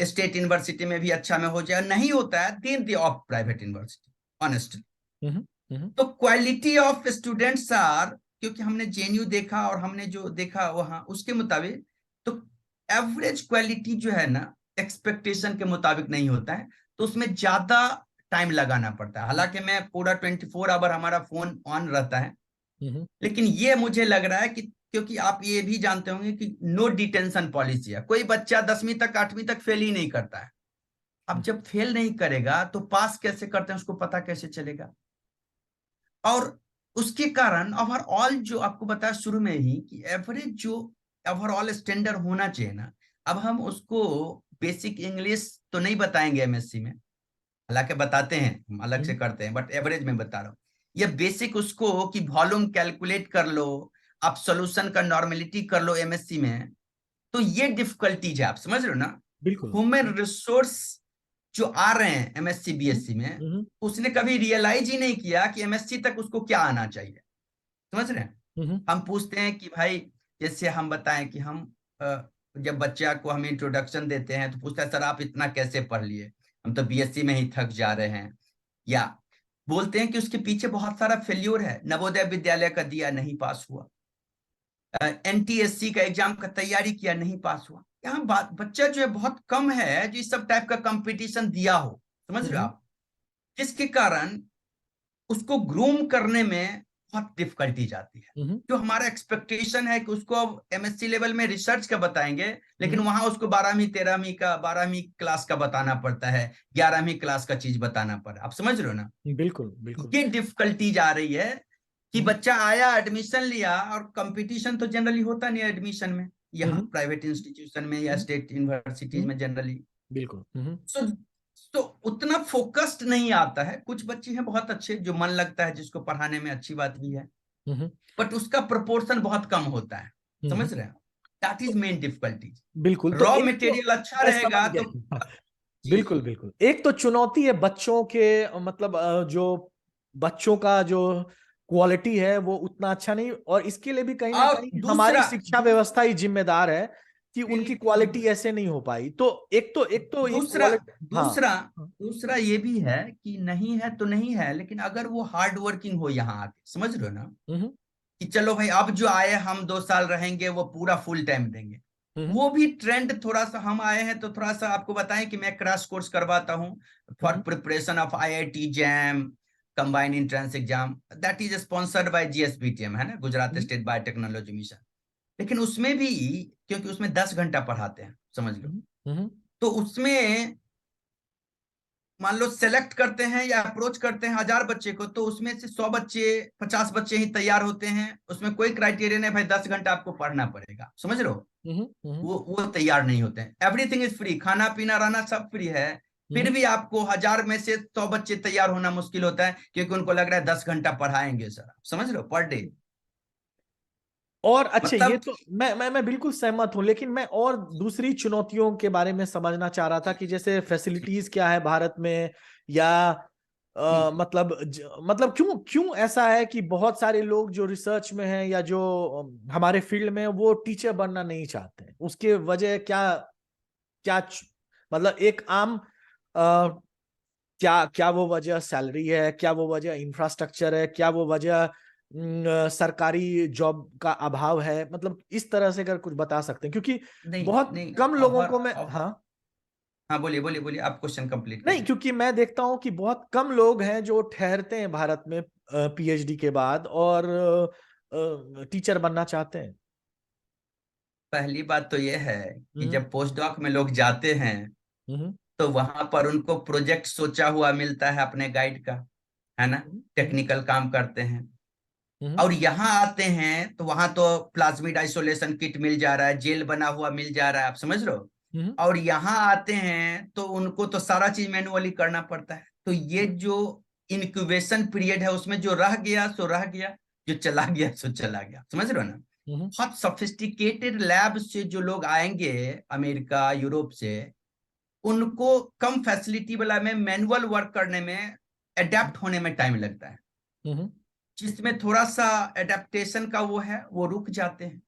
स्टेट यूनिवर्सिटी में भी अच्छा में हो जाए, नहीं होता है, then they of private university honestly. Hmm, hmm, तो क्वालिटी ऑफ स्टूडेंट्स आर, क्योंकि हमने जेएनयू देखा और हमने जो देखा वहां उसके मुताबिक, तो एवरेज क्वालिटी जो है ना एक्सपेक्टेशन के मुताबिक नहीं होता है, तो उसमें ज्यादा टाइम लगाना पड़ता है। हालांकि मैं पूरा 24 आवर हमारा फोन ऑन रहता है, हम्म, लेकिन ये मुझे लग रहा है कि, क्योंकि आप ये भी जानते होंगे कि नो डिटेंशन पॉलिसी है, कोई बच्चा 10वीं तक 8वीं तक फेल ही नहीं करता है। अब जब फेल नहीं करेगा तो पास कैसे करते हैं उसको पता कैसे चलेगा? और उसके कारण ओवरऑल जो आपको बताया शुरू में ही कि एवरेज जो ओवरऑल स्टैंडर्ड होना चाहिए ना, अब हम उसको बेसिक इंग्लिश तो नहीं बताएंगे एमएससी में, हालांकि बताते हैं, हम अलग से हम्म, करते हैं, बट एवरेज में बता रहा हूँ। ये बेसिक उसको कि वॉल्यूम कैलकुलेट कर लो, आप सोल्यूशन का नॉर्मेलिटी कर लो एमएससी में, तो ये डिफिकल्टीज है। आप समझ रहे हो ना? बिल्कुल। ह्यूमन रिसोर्स जो आ रहे हैं एमएससी हम्म, बीएससी में, हम्म, उसने कभी रियलाइज ही नहीं किया कि एमएससी तक उसको क्या आना चाहिए। समझ रहे हैं? हम्म, हम पूछते हैं कि भाई, जैसे हम बताएं कि हम जब बच्चा को हम इंट्रोडक्शन देते हैं तो पूछता है सर आप इतना कैसे पढ़ लिए, हम तो बीएससी में ही थक जा रहे हैं। या बोलते हैं कि उसके पीछे बहुत सारा फेल्योर है, नवोदय विद्यालय का दिया नहीं पास हुआ, एनटीएससी का एग्जाम का तैयारी किया नहीं पास हुआ। यहाँ बात, बच्चा जो है बहुत कम है जो इस सब टाइप का कंपटीशन दिया हो। समझ रहे हो हम्म, आप? जिसके कारण उसको ग्रूम करने में बहुत डिफिकल्टी जाती है। हम्म, जो हमारा एक्सपेक्टेशन है कि उसको अब एमएससी लेवल में रिसर्च का बताएंगे, लेकिन हम्म, वहां उसको 12वीं 13वीं का, 12वीं क्लास का बताना पड़ता है, 11वीं क्लास का चीज बताना पड़ता है। आप समझ रहे हो ना? बिल्कुल बिल्कुल। ये डिफिकल्टीज आ रही है कि हम्म, बच्चा आया, एडमिशन लिया, और कंपटीशन तो जनरली होता नहीं एडमिशन में, यहाँ हम्म, प्राइवेट इंस्टीट्यूशन में या हम्म, स्टेट यूनिवर्सिटीज हम्म, में जनरली। बिल्कुल। सो तो उतना फोकस्ड नहीं आता है। कुछ बच्चे हैं बहुत अच्छे जो मन लगता है, जिसको पढ़ाने में अच्छी बात भी है, हम्म, बट उसका प्रोपोर्शन बहुत कम होता है। हम्म, समझ रहे हैं? That is main difficulties. बिल्कुल। तो रॉ एक तो मटेरियल अच्छा मैं समझ रहेगा तो गया। बिल्कुल बिल्कुल। एक तो चुनौती है बच्चों के, मतलब जो बच्चों का जो क्वालिटी है वो उतना अच्छा नहीं, और इसके लिए भी कहीं ना और कहीं हमारी दूसरा शिक्षा व्यवस्था ही जिम्मेदार है कि उनकी बिल्कुल, क्वालिटी ऐसे नहीं हो पाई। तो एक तो ये दूसरा क्वालिटी, हाँ। दूसरा दूसरा ये भी है कि नहीं है तो नहीं है, लेकिन अगर वो हार्ड वर्किंग हो यहाँ आके, समझ रहे हो ना, हम्म कि चलो भाई अब जो आए हम 2 साल रहेंगे वो पूरा फुल टाइम देंगे, हम्म वो भी ट्रेंड थोड़ा सा, हम आए हैं तो थोड़ा सा आपको बताएं कि मैं क्रैश कोर्स करवाता हूँ for hmm preparation of IIT JAM combined entrance exam, that is sponsored by GSBTM, है ना, Gujarat hmm state biotechnology mission. लेकिन उसमें भी, क्योंकि उसमें 10 घंटा पढ़ाते हैं, समझ लो, हम्म हम्म तो उसमें मान लो सेलेक्ट करते हैं या अप्रोच करते हैं 1000 बच्चे को, तो उसमें से 100 बच्चे, 50 बच्चे ही तैयार होते हैं। उसमें कोई क्राइटेरिया नहीं भाई 10 घंटा आपको पढ़ना पड़ेगा, समझ रहे हो, हम्म वो तैयार नहीं होते हैं। एवरीथिंग इज फ्री, खाना पीना रहना सब फ्री है, फिर हम्म। भी आपको 1000 में से 100 बच्चे तैयार होना मुश्किल होता है, क्योंकि उनको लग रहा है 10 घंटा पढ़ाएंगे सर, समझ रहे हो, पर डे। और अच्छा, ये मतलब तो मैं बिल्कुल सहमत हूं, लेकिन मैं और दूसरी चुनौतियों के बारे में समझना चाह रहा था कि जैसे फैसिलिटीज क्या है भारत में, या मतलब क्यों क्यों ऐसा है कि बहुत सारे लोग जो रिसर्च में हैं या जो हमारे फील्ड में हैं, वो टीचर बनना नहीं चाहते हैं। उसके वजह क्या, क्या मतलब एक आम क्या क्या वो वजह सैलरी है, क्या वो वजह इंफ्रास्ट्रक्चर है, क्या वो वजह सरकारी जॉब का अभाव है? मतलब इस तरह से अगर कुछ बता सकते हैं, क्योंकि नहीं बहुत नहीं, कम लोगों और को मैं, हाँ। हाँ, बोलिए बोलिए बोलिए, आप क्वेश्चन कंप्लीट नहीं, करिए। क्योंकि मैं देखता हूं कि बहुत कम लोग हैं जो ठहरते हैं भारत में पीएचडी के बाद और टीचर बनना चाहते हैं। पहली बात तो यह है कि हम्म जब पोस्ट डॉक में लोग जाते हैं हम्म तो वहां पर उनको प्रोजेक्ट सोचा हुआ मिलता है अपने गाइड का, है ना, हम्म टेक्निकल काम करते हैं। हम्म और यहाँ आते हैं तो वहां तो प्लाज्मिड आइसोलेशन किट मिल जा रहा है, जेल बना हुआ मिल जा रहा है, आप समझ रहे हो। हम्म और यहाँ आते हैं तो उनको तो सारा चीज मैनुअली करना पड़ता है। तो ये जो इनक्यूबेशन पीरियड है उसमें जो रह गया सो रह गया, जो चला गया सो चला गया, समझ रहे हो ना। हम्म बहुत सोफिस्टिकेटेड लैब से जो लोग आएंगे अमेरिका यूरोप से, उनको कम फैसिलिटी वाला में मैनुअल वर्क करने में, अडेप्ट होने में टाइम लगता है। हम्म जिसमें थोड़ा सा एडेप्टेशन का वो है वो रुक जाते हैं,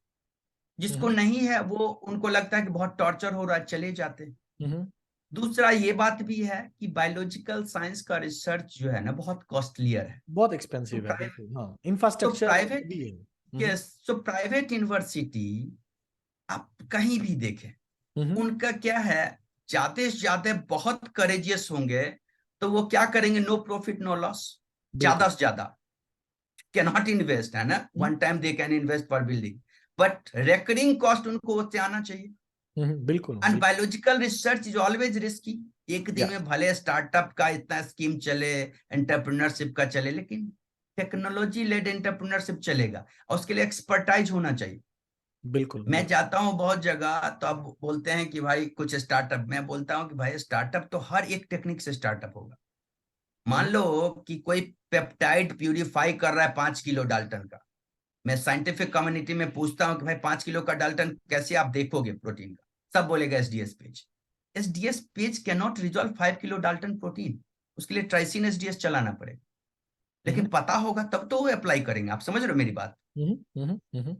जिसको हम्म नहीं है वो उनको लगता है कि बहुत टॉर्चर हो रहा है, चले जाते हैं। हम्म दूसरा ये बात भी है कि बायोलॉजिकल साइंस का रिसर्च जो है ना बहुत कॉस्टलियर है। बहुत तो एक्सपेंसिव है, प्राइवेट बिल्कुल, हाँ, तो इंफ्रास्ट्रक्चर प्राइवेट भी है। यस, तो प्राइवेट यूनिवर्सिटी आप कहीं भी देखें, हम्म उनका क्या है, ज्यादा से ज्यादा बहुत करेजियस होंगे तो वो क्या करेंगे, नो प्रॉफिट नो लॉस, ज्यादा बिल्कुल। से ज्यादा कैनॉट इन्वेस्ट, है ना, one time they can invest for building, but recurring cost उनको उससे आना चाहिए। बिल्कुल एंड बिल्कुल। Biological research is always risky. एक दिन या में भले स्टार्टअप का इतना स्कीम चले, एंटरप्रेन्योरशिप का चले, लेकिन टेक्नोलॉजी लेड एंटरप्रेन्योरशिप चलेगा, और उसके लिए एक्सपर्टाइज होना चाहिए। बिल्कुल मैं बिल्कुल। जाता हूँ बहुत जगह तो अब बोलते हैं कि भाई कुछ स्टार्टअप, मैं बोलता हूँ कि भाई स्टार्टअप तो हर एक टेक्निक से स्टार्टअप होगा। मान हम्म लो कि कोई पेप्टाइड प्यूरिफाई कर रहा है 5 किलो डाल्टन का, मैं साइंटिफिक कम्युनिटी में पूछता हूँ कि भाई 5 किलो का डाल्टन कैसे आप देखोगे प्रोटीन का, सब बोलेगा SDS page. SDS page can not resolve 5 kilo Dalton protein, उसके लिए ट्राइसिन एसडीएस चलाना पड़ेगा। लेकिन हम्म पता होगा तब तो वो अप्लाई करेंगे, आप समझ रहे हो मेरी बात। हम्म।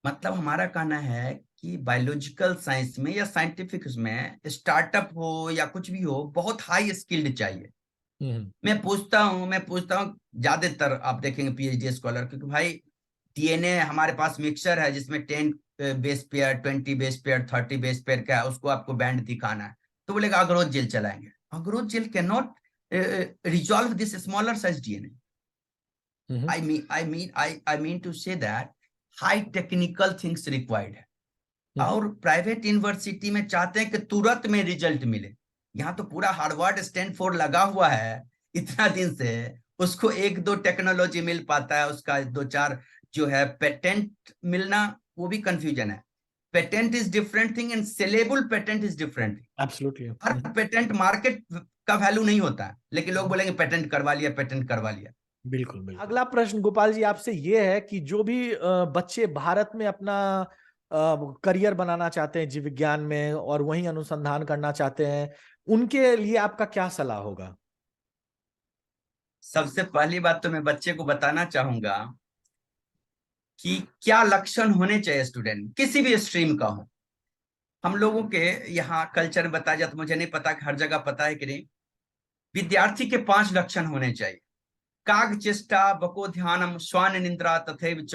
मतलब हमारा कहना है कि बायोलॉजिकल साइंस में या साइंटिफिक में स्टार्टअप हो या कुछ भी हो, बहुत हाई स्किल्ड चाहिए। हम्म मैं पूछता हूँ ज्यादातर आप देखेंगे पीएचडी स्कॉलर, क्योंकि भाई डीएनए हमारे पास मिक्सचर है जिसमें 10 base pair, 20 base pair, 30 base pair का है, उसको आपको बैंड दिखाना है, तो बोलेगा अग्रोथ जेल चलाएंगे। Agarose gel can not resolve this smaller size DNA. Hmm I mean to say that high technical things required है। हम्म और प्राइवेट यूनिवर्सिटी में चाहते हैं कि तुरंत में रिजल्ट मिले। यहाँ तो पूरा हार्वर्ड स्टैनफोर्ड लगा हुआ है इतना दिन से, उसको एक दो टेक्नोलॉजी मिल पाता है, उसका दो चार जो है पेटेंट मिलना, वो भी कंफ्यूजन है। Patent is different thing and saleable patent is different. Absolutely. Her patent market का वैल्यू नहीं होता है, लेकिन लोग बोलेंगे पेटेंट करवा लिया, पेटेंट करवा लिया। बिल्कुल बिल्कुल। अगला प्रश्न गोपाल जी आपसे ये है कि जो भी बच्चे भारत में अपना करियर बनाना चाहते हैं जीव विज्ञान में और वहीं अनुसंधान करना चाहते हैं, उनके लिए आपका क्या सलाह होगा? सबसे पहली बात तो मैं बच्चे को बताना चाहूंगा कि क्या लक्षण होने चाहिए स्टूडेंट, किसी भी स्ट्रीम का हो। हम लोगों के यहाँ कल्चर में बताया जाता, मुझे नहीं पता कि हर जगह पता है कि नहीं। विद्यार्थी के 5 लक्षण होने चाहिए। काग चेष्टा, बको ध्यानम, श्वान निद्रा, तथैव च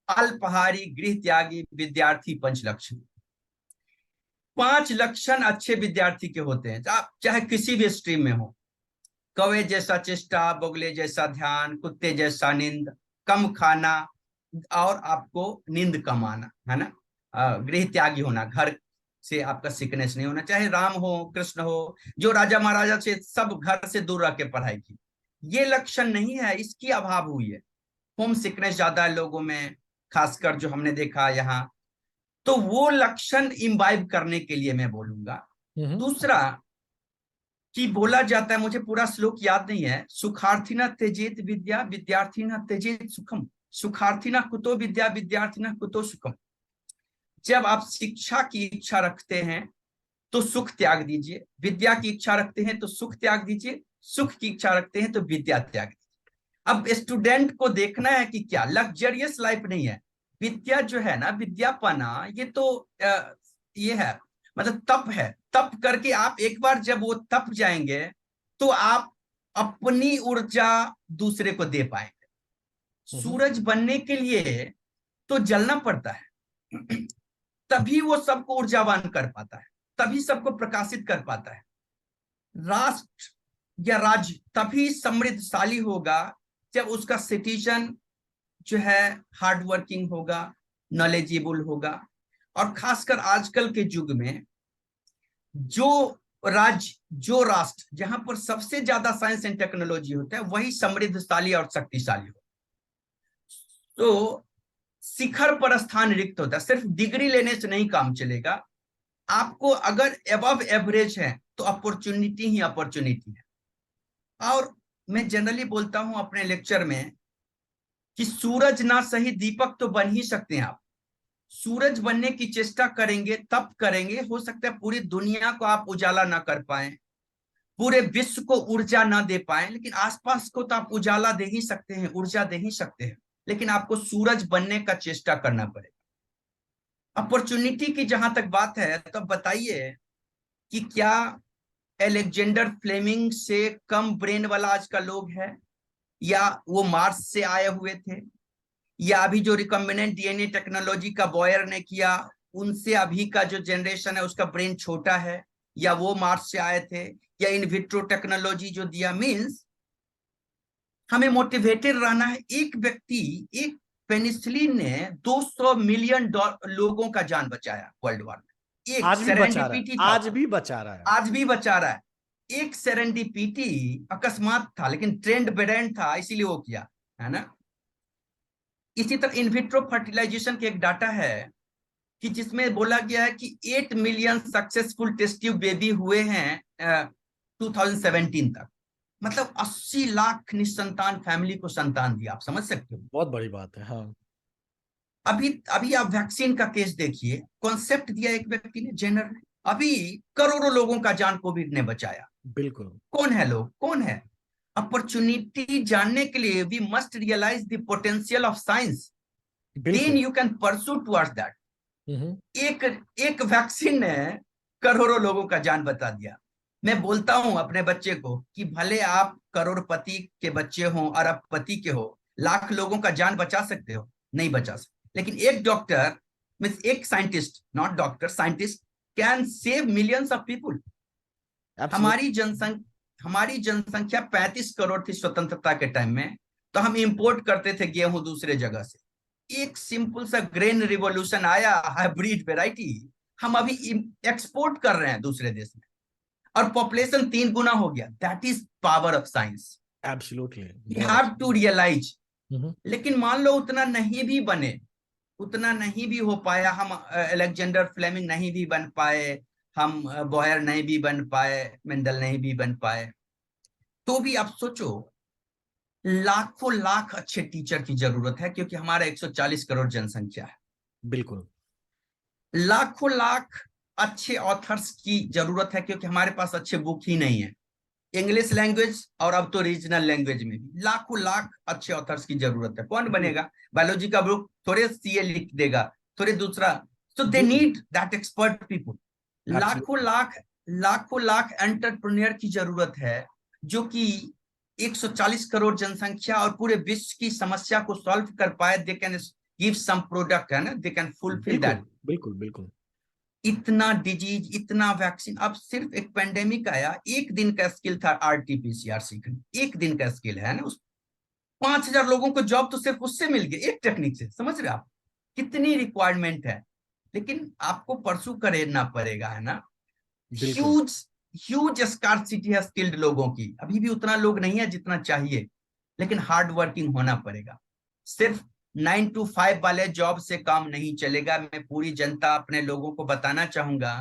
अल्पहारी, गृह त्यागी, विद्यार्थी पंच लक्षण। 5 लक्षण अच्छे विद्यार्थी के होते हैं, आप चाहे किसी भी स्ट्रीम में हो। कौवे जैसा चेष्टा, बगुले जैसा ध्यान, कुत्ते जैसा नींद, कम खाना और आपको नींद कम आना, है ना। गृह त्यागी होना, घर से आपका सिकनेस नहीं होना, चाहे राम हो कृष्ण हो, जो राजा महाराजा से सब घर से दूर रह के पढ़ाई की। ये लक्षण नहीं है, इसकी अभाव हुई है। होम सिकनेस ज्यादा है लोगों में, खासकर जो हमने देखा यहाँ। तो वो लक्षण इम्बाइब करने के लिए मैं बोलूंगा। दूसरा कि बोला जाता है, मुझे पूरा श्लोक याद नहीं है, सुखार्थिना त्यजेत विद्या विद्यार्थिना त्यजेत सुखम, सुखार्थिना कुतो विद्या विद्यार्थिना कुतो सुखम। जब आप शिक्षा की इच्छा रखते हैं तो सुख त्याग दीजिए, विद्या की इच्छा रखते हैं तो सुख त्याग दीजिए, सुख की इच्छा रखते हैं तो विद्या त्याग दीजिए। अब स्टूडेंट को देखना है कि क्या लग्जरियस लाइफ नहीं है। विद्या जो है ना, विद्या पाना, ये तो ये है, मतलब तप है। तप करके आप एक बार जब वो तप जाएंगे तो आप अपनी ऊर्जा दूसरे को दे पाएंगे। सूरज बनने के लिए तो जलना पड़ता है तभी वो सबको ऊर्जावान कर पाता है, तभी सबको प्रकाशित कर पाता है। राष्ट्र या राज्य तभी समृद्धशाली होगा जब उसका सिटीजन जो है हार्ड वर्किंग होगा, नॉलेजेबल होगा। और खासकर आजकल के युग में जो राज्य, जो राष्ट्र जहां पर सबसे ज्यादा साइंस एंड टेक्नोलॉजी होता है, वही समृद्धशाली और शक्तिशाली हो। तो शिखर पर स्थान रिक्त होता है, सिर्फ डिग्री लेने से नहीं काम चलेगा। आपको अगर एबव एवरेज है तो अपॉर्चुनिटी ही अपॉर्चुनिटी है। और मैं जनरली बोलता हूं अपने लेक्चर में कि सूरज ना सही दीपक तो बन ही सकते हैं आप। सूरज बनने की चेष्टा करेंगे, तप करेंगे, हो सकता है पूरी दुनिया को आप उजाला ना कर पाए, पूरे विश्व को ऊर्जा ना दे पाए, लेकिन आसपास को तो आप उजाला दे ही सकते हैं, ऊर्जा दे ही सकते हैं। लेकिन आपको सूरज बनने का चेष्टा करना पड़ेगा। अपॉर्चुनिटी की जहां तक बात है, तो बताइए कि क्या एलेक्जेंडर फ्लेमिंग से कम ब्रेन वाला आज का लोग है, या वो मार्स से आए हुए थे, या अभी जो रिकॉम्बिनेंट डीएनए टेक्नोलॉजी का बॉयर ने किया उनसे अभी का जो जनरेशन है उसका ब्रेन छोटा है, या वो मार्स से आए थे, या इन विट्रो टेक्नोलॉजी जो दिया। मींस हमें मोटिवेटेड रहना है। एक व्यक्ति, एक पेनिसिलिन ने 200 मिलियन लोगों का जान बचाया वर्ल्ड वार में। एक आज भी बचा रहा है, सेरेंडिपिटी था, आज भी बचा रहा है। आज भी बचा रहा है। एक सेरेंडिपिटी, अकस्मात था, लेकिन ट्रेंड बेरेंट था, इसीलिए वो किया, है ना। इसी तरह इनविट्रो फर्टिलाइजेशन के एक डाटा है कि जिसमें बोला गया है कि 8 million successful test tube baby हुए हैं 2017 तक। मतलब 80 लाख निसंतान फैमिली को संतान दिया। आप समझ सकते हो, बहुत बड़ी बात है। हाँ, अभी अभी आप वैक्सीन का केस देखिए, कॉन्सेप्ट दिया एक व्यक्ति ने, जेनर ने, अभी करोड़ों लोगों का जान कोविड ने बचाया। बिल्कुल कौन है लोग, कौन है? अपॉर्चुनिटी जानने के लिए we must realise the potential of science, then बिल्कुल। You can pursue towards that. Hmm. एक एक वैक्सीन ने करोड़ों लोगों का जान बचा दिया। मैं बोलता हूं अपने बच्चे को कि भले आप करोड़पति के बच्चे हो, अरबपति के हो, लाख लोगों का जान बचा सकते हो, नहीं बचा सकते, लेकिन एक डॉक्टर, मींस एक scientist, not doctor, scientist can save millions of people. Absolutely. हमारी जनसंख्या 35 करोड़ थी स्वतंत्रता के टाइम में, तो हम इंपोर्ट करते थे गेहूं दूसरे जगह से। एक सिंपल सा ग्रेन रिवॉल्यूशन आया, हाइब्रिड वेराइटी, हम अभी एक्सपोर्ट कर रहे हैं दूसरे देश में, और पॉपुलेशन 3 गुना हो गया। That is power of science, absolutely, we बहुत हैव अच्छा। To realise. हम्म। लेकिन मान लो उतना नहीं भी बने, उतना नहीं भी हो पाया, हम अलेक्जेंडर फ्लेमिंग नहीं भी बन पाए, हम बॉयर नहीं भी बन पाए, मेंडल नहीं भी बन पाए, तो भी आप सोचो लाखों लाख अच्छे टीचर की जरूरत है, क्योंकि हमारा 140 करोड़ जनसंख्या है। बिल्कुल। लाखों लाख अच्छे ऑथर्स की जरूरत है, क्योंकि हमारे पास अच्छे बुक ही नहीं है। इंग्लिश लैंग्वेज और अब तो रीजनल लैंग्वेज में भी लाखों लाख अच्छे ऑथर्स की जरूरत है। कौन बनेगा? बायोलॉजी का बुक थोड़े सीए लिख देगा, थोड़े दूसरा। So they need that expert people. लाखों लाख एंटरप्रेन्योर की जरूरत है, जो कि 140 करोड़ जनसंख्या और पूरे विश्व की समस्या को सॉल्व कर पाए। They can give some product, है ना, दे कैन फुलफिल दैट। बिल्कुल बिल्कुल। इतना डिजीज, इतना वैक्सीन, अब सिर्फ एक पेंडेमिक आया, एक दिन का स्किल था आरटीपीसीआर सीखना, एक दिन का स्किल है ना, उस 5,000 लोगों को जॉब तो सिर्फ उससे मिल गई, एक टेक्निक से। समझ रहे आप कितनी रिक्वायरमेंट है? लेकिन आपको परसू करना पड़ेगा, है ना। बिल्कुल ह्यूज ह्यूज स्कार्सिटी है स्किल्ड लोगों की, अभी भी उतना लोग नहीं है जितना चाहिए, लेकिन हार्ड वर्किंग होना पड़ेगा। सिर्फ 9 to 5 वाले जॉब से काम नहीं चलेगा। मैं पूरी जनता, अपने लोगों को बताना चाहूंगा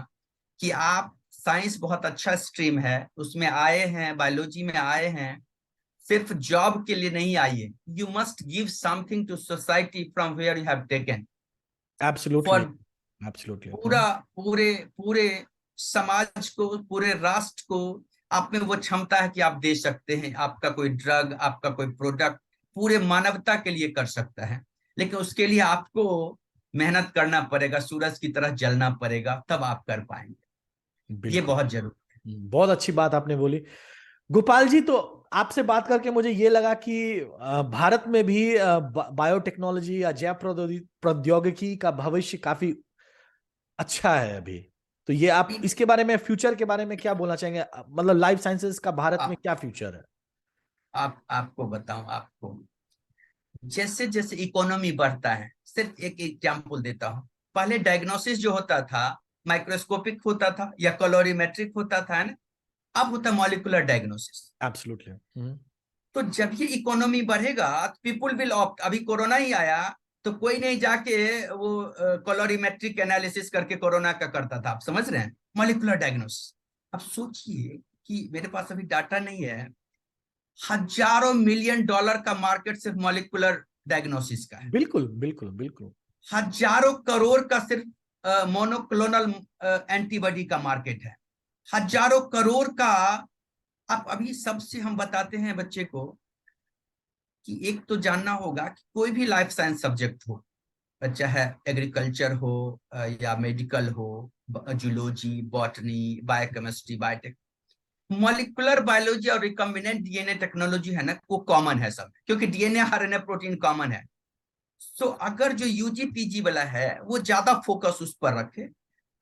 कि आप, साइंस बहुत अच्छा स्ट्रीम है, उसमें आए हैं, बायोलॉजी में आए हैं, सिर्फ जॉब के लिए नहीं आइए। You must give something to society from where you have taken. Absolutely for absolutely. पूरा पूरे पूरे समाज को, पूरे राष्ट्र को आप में वो क्षमता है कि आप दे सकते हैं। आपका कोई ड्रग, आपका कोई प्रोडक्ट पूरे मानवता के लिए कर सकता है, लेकिन उसके लिए आपको मेहनत करना पड़ेगा, सूरज की तरह जलना पड़ेगा, तब आप कर पाएंगे। ये बिल्कुल बहुत जरूरी है। बहुत अच्छी बात आपने बोली गोपाल जी। तो आपसे बात करके मुझे ये लगा कि भारत में भी बायोटेक्नोलॉजी या जैव प्रौद्योगिकी का भविष्य काफी अच्छा है अभी। तो ये आप इसके बारे में, फ्यूचर के बारे में क्या बोलना चाहेंगे? मतलब लाइफ साइंसेस का भारत में आप क्या फ्यूचर है? आपको बताऊं, आपको जैसे जैसे इकोनॉमी बढ़ता है, सिर्फ एक एग्जांपल देता हूं। पहले डायग्नोसिस जो होता था माइक्रोस्कोपिक होता था या कलोरीमेट्रिक होता था, है ना। अब होता है मॉलिक्यूलर डायग्नोसिस। एब्सोल्युटली। तो जब ये इकोनॉमी बढ़ेगा, पीपुल विल ऑप्ट। अभी कोरोना ही आया तो कोई नहीं जाके वो कलोरीमेट्रिक एनालिसिस करके कोरोना का करता था, आप समझ रहे हैं, मॉलिक्यूलर डायग्नोसिस। अब सोचिए कि मेरे पास अभी डाटा नहीं है, हजारों मिलियन डॉलर का मार्केट सिर्फ मॉलिक्यूलर डायग्नोसिस का है। बिल्कुल बिल्कुल बिल्कुल। हजारों करोड़ का सिर्फ मोनोक्लोनल एंटीबॉडी का मार्केट है, हजारों करोड़ का। आप अभी सबसे हम बताते हैं बच्चे को कि एक तो जानना होगा कि कोई भी लाइफ साइंस सब्जेक्ट हो, चाहे एग्रीकल्चर हो या मेडिकल हो, zoology, botany, biochemistry, biotech, molecular biology और रिकॉम्बिनेंट डीएनए टेक्नोलॉजी है ना, वो कॉमन है सब, क्योंकि डीएनए आरएनए प्रोटीन कॉमन है। सो अगर जो यूजी पीजी वाला है वो ज्यादा फोकस उस पर रखे,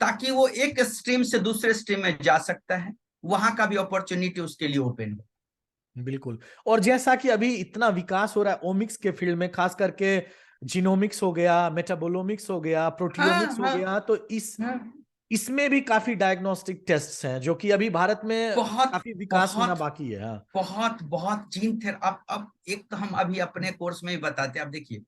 ताकि वो एक स्ट्रीम से दूसरे स्ट्रीम में जा सकता है, वहां का भी अपॉर्चुनिटी उसके लिए ओपन हो। बिल्कुल। और जैसा कि अभी इतना विकास हो रहा है ओमिक्स के फील्ड में, खास करके जीनोमिक्स हो गया, मेटाबोलोमिक्स हो गया, हाँ प्रोटियोमिक्स हो हाँ गया, तो हाँ। इसमें भी काफी डायग्नोस्टिक टेस्ट्स हैं जो कि अभी भारत में बहुत काफी विकास होना बहुत बाकी है। हाँ। बहुत जीन थे। अब एक तो हम अभी अपने कोर्स में भी बताते हैं। अब देखिए,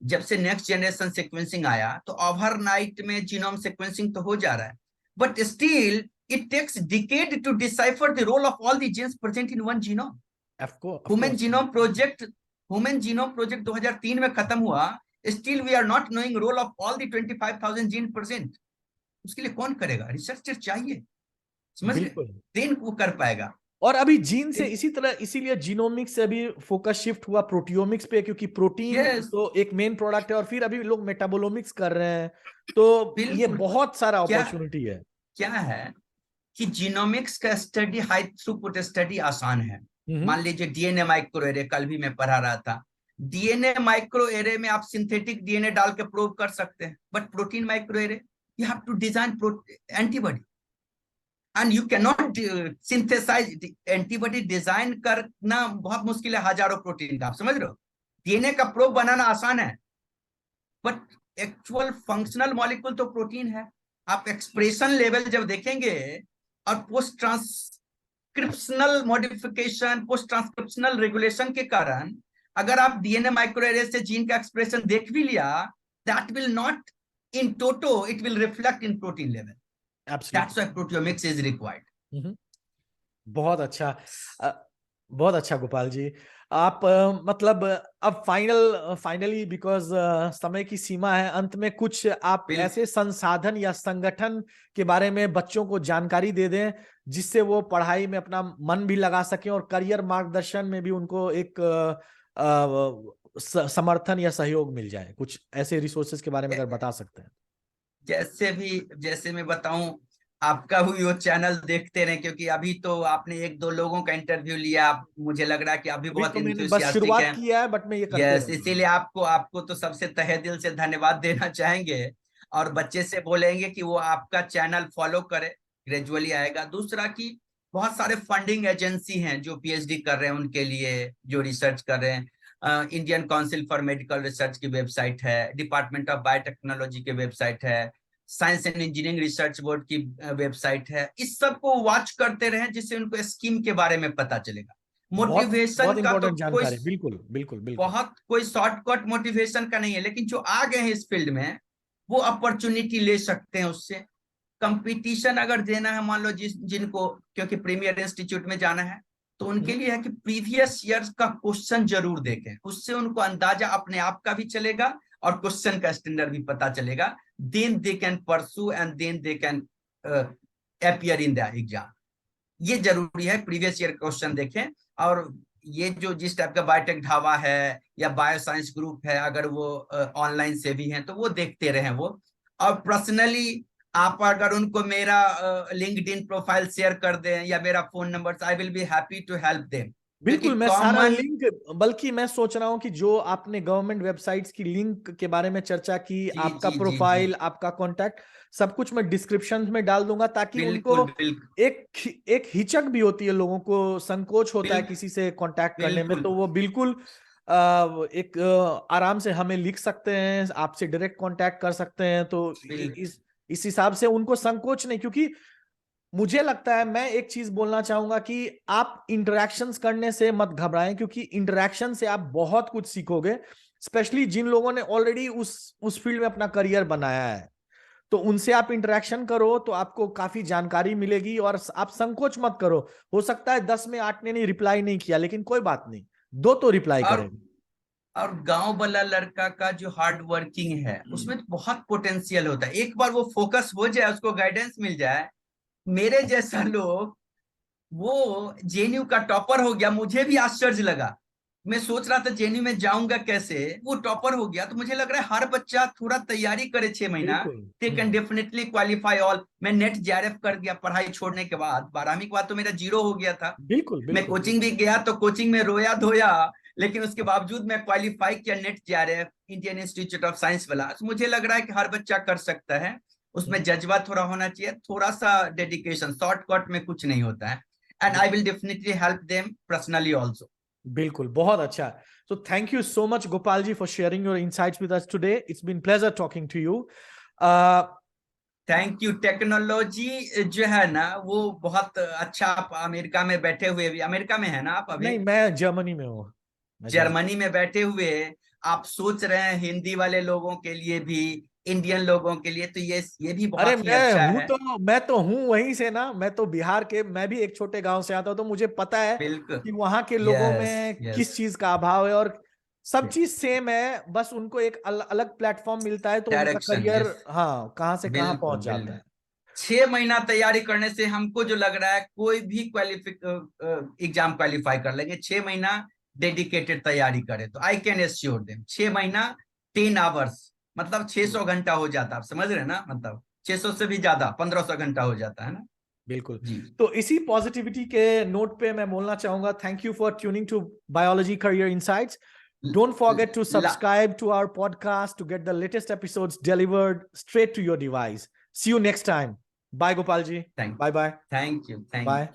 जब से नेक्स्ट जनरेशन सीक्वेंसिंग आया तो ओवरनाइट में जीनोम सीक्वेंसिंग तो हो जा रहा है, but still it takes decade to decipher the role of all the genes present in one genome. Of human course. Genome project human genome project 2003 में खत्म हुआ, still we are not knowing role of all the 25,000 gene present. उसके लिए कौन करेगा? Researcher चाहिए, समझ रहे, बिल्कुल। देन वो कर पाएगा। और अभी जीन से इसी तरह, इसीलिए जीनोमिक्स से अभी फोकस शिफ्ट हुआ प्रोटियोमिक्स पे, क्योंकि प्रोटीन यस, तो एक मेन प्रोडक्ट है, और फिर अभी लोग मेटाबोलोमिक्स कर रहे हैं। तो ये बिल्कुल। बहुत सारा क्या अपॉर्चुनिटी है। क्या है कि जीनोमिक्स का स्टडी, हाई थ्रूपुट स्टडी आसान है। हम्म। मान लीजिए डीएनए माइक्रो एरे, कल भी मैं पढ़ा रहा था। डीएनए माइक्रो एरे में आप सिंथेटिक डीएनए डाल के प्रोब कर सकते हैं, but protein micro array you have to design antibody, and you can not synthesise antibody. Design करना बहुत मुश्किल है, हजारों प्रोटीन का, आप समझ रहे हो। डीएनए का प्रोब बनाना आसान है, बट एक्चुअल फंक्शनल मॉलिक्यूल तो प्रोटीन है। आप एक्सप्रेशन लेवल जब देखेंगे, और post transcriptional modification, post transcriptional regulation के कारण अगर आप डीएनए माइक्रोएरे से जीन का एक्सप्रेशन देख भी लिया, that will not in toto, it will reflect in protein level. That's absolutely. Why proteomics is required. बहुत अच्छा। बहुत अच्छा गोपाल जी। आप मतलब अब फाइनली बिकॉज समय की सीमा है, अंत में कुछ आप बिल्कुल। ऐसे संसाधन या संगठन के बारे में बच्चों को जानकारी दे दें जिससे वो पढ़ाई में अपना मन भी लगा सकें और करियर मार्गदर्शन में भी उनको एक समर्थन या सहयोग मिल जाए। कुछ ऐसे रिसोर्सेज के बारे में अगर बता सकते हैं। जैसे मैं बताऊं, आपका भी वो चैनल देखते रहे, क्योंकि अभी तो आपने एक दो लोगों का इंटरव्यू लिया, आप मुझे लग रहा है कि अभी अभी बहुत तो मैंने बस इंथुसियास्टिक शुरुआत है। किया है, बट मैं ये करते यस, रहूंगा। इसीलिए आपको आपको तो सबसे तहे दिल से धन्यवाद देना चाहेंगे, और बच्चे से बोलेंगे कि वो आपका चैनल फॉलो करे, ग्रेजुअली आएगा। दूसरा कि बहुत सारे फंडिंग एजेंसी हैं जो पीएचडी कर रहे हैं, उनके लिए जो रिसर्च कर रहे हैं। Indian council for medical research की वेबसाइट है, डिपार्टमेंट ऑफ बायोटेक्नोलॉजी की वेबसाइट है, science and engineering research board की वेबसाइट है। इस सब को वॉच करते रहें, जिससे उनको स्कीम के बारे में पता चलेगा। बहुत मोटिवेशन बहुत का तो इंपॉर्टेंट कोई जानकारी, बिल्कुल बिल्कुल बिल्कुल। बहुत कोई शॉर्टकट मोटिवेशन का नहीं है, लेकिन जो आ गए हैं इस फील्ड में वो अपॉर्चुनिटी ले सकते हैं उससे। कंपटीशन अगर देना है, मान लो जिनको, क्योंकि प्रीमियर इंस्टीट्यूट में जाना है, तो उनके लिए है कि प्रीवियस ईयर्स का क्वेश्चन जरूर देखें, उससे उनको अंदाजा अपने आप का भी चलेगा और क्वेश्चन का स्टैंडर्ड भी पता चलेगा। Then they can pursue and then they can appear in the exam. ये जरूरी है, प्रीवियस ईयर क्वेश्चन देखें। और ये जो जिस टाइप का बायोटेक ढाबा है या बायो साइंस ग्रुप है, अगर वो ऑनलाइन से भी हैं तो वो देखते रहें वो। और पर्सनली आप अगर उनको मेरा लिंक्डइन प्रोफाइल शेयर कर दें या मेरा phone number, I will be happy to help them, क्योंकि बिल्कुल, मैं सारा कॉमन। लिंक, बल्कि मैं सोच रहा हूं कि जो आपने गवर्नमेंट वेबसाइट्स की लिंक के बारे में चर्चा की, जी आपका जी जी जी, प्रोफाइल, आपका कांटेक्ट, सब कुछ मैं डिस्क्रिप्शन में डाल दूंगा, ताकि उनको बिल्कुल बिल्कुल एक हिचक भी होती है, लोगों को संकोच होता है बिल्कुल किसी से कांटेक्ट करने में, बिल्कुल तो वो बिल्कुल एक आराम से हमें लिख सकते हैं, आपसे डायरेक्ट कांटेक्ट कर सकते हैं। तो बिल्कुल इस हिसाब से उनको संकोच नहीं, क्योंकि मुझे लगता है, मैं एक चीज बोलना चाहूंगा कि आप इंटरेक्शंस करने से मत घबराएं, क्योंकि इंटरेक्शन से आप बहुत कुछ सीखोगे, स्पेशली जिन लोगों ने ऑलरेडी उस फील्ड में अपना करियर बनाया है। तो उनसे आप इंटरेक्शन करो तो आपको काफी जानकारी मिलेगी, और आप संकोच मत करो। हो सकता है 10 में 8 ने नहीं रिप्लाई नहीं किया, लेकिन कोई बात नहीं, 2 तो रिप्लाई और करेंगे। और गांव वाला लड़का का जो हार्ड वर्किंग है, उसमें तो बहुत पोटेंशियल होता है। एक बार वो फोकस हो जाए, उसको गाइडेंस मिल जाए, मेरे जैसा लोग, वो जेएनयू का टॉपर हो गया, मुझे भी आश्चर्य लगा। मैं सोच रहा था जेएनयू में जाऊंगा कैसे, वो टॉपर हो गया। तो मुझे लग रहा है हर बच्चा थोड़ा तैयारी करे 6 महीना, बिल्कुल। They can definitely qualify all. मैं नेट जेआरएफ कर गया पढ़ाई छोड़ने के बाद, 12वीं के बाद तो मेरा 0 हो गया था। बिल्कुल मैं बिल्कुल कोचिंग भी गया तो कोचिंग में रोया धोया, लेकिन उसके बावजूद मैं क्वालिफाई किया net JRF, Indian institute of science वाला। तो मुझे लग रहा है कि हर बच्चा कर सकता है, उसमें जज्बा थोड़ा होना चाहिए, थोड़ा सा डेडिकेशन, शॉर्टकट में कुछ नहीं होता है। And I will definitely help them personally also. बिल्कुल, बहुत अच्छा। So thank you so much, Gopal ji, for sharing your insights with us today. It's been pleasure talking to you. Thank you. Technology जो है ना, वो बहुत अच्छा। आप अमेरिका में बैठे हुए भी, अमेरिका में है ना आप अभी? नहीं, मैं जर्मनी में हूँ। मैं जर्मनी में बैठे हुए आप सोच रहे हैं हिंदी वाले लोगों के लिए भी, इंडियन लोगों के लिए, तो ये भी अरे, बहुत ही अच्छा है। मैं तो हूँ वहीं से ना, मैं तो बिहार के, मैं भी एक छोटे गांव से आता हूँ, तो मुझे पता है बिल्कुल। कि वहां के लोगों यस में यस किस चीज का अभाव है, और सब यस। चीज सेम है, बस उनको एक अलग प्लेटफॉर्म मिलता है, तो उनका डायरेक्शन, करियर, यस। हाँ, कहाँ से कहाँ बिल्कुल पहुंच जाता बिल्कुल। है। 6 महीना तैयारी करने से हमको जो लग रहा है, कोई भी एग्जाम क्वालिफाई कर लेंगे। 6 महीना डेडिकेटेड तैयारी करे तो आई कैन एश्योर देम, 6 महीना 10 आवर्स, मतलब 600 घंटा हो जाता है। आप समझ रहे हैं ना, मतलब 600 से भी ज्यादा, 1500 घंटा हो जाता है ना। बिल्कुल। जी। तो इसी पॉजिटिविटी के नोट पे मैं बोलना चाहूंगा, thank you for tuning to biology career insights. Don't forget to ला, subscribe to our podcast to get the latest episodes delivered straight to your device. See you next time. Bye, Gopal ji. Thank Bye bye. Thank you thank Bye.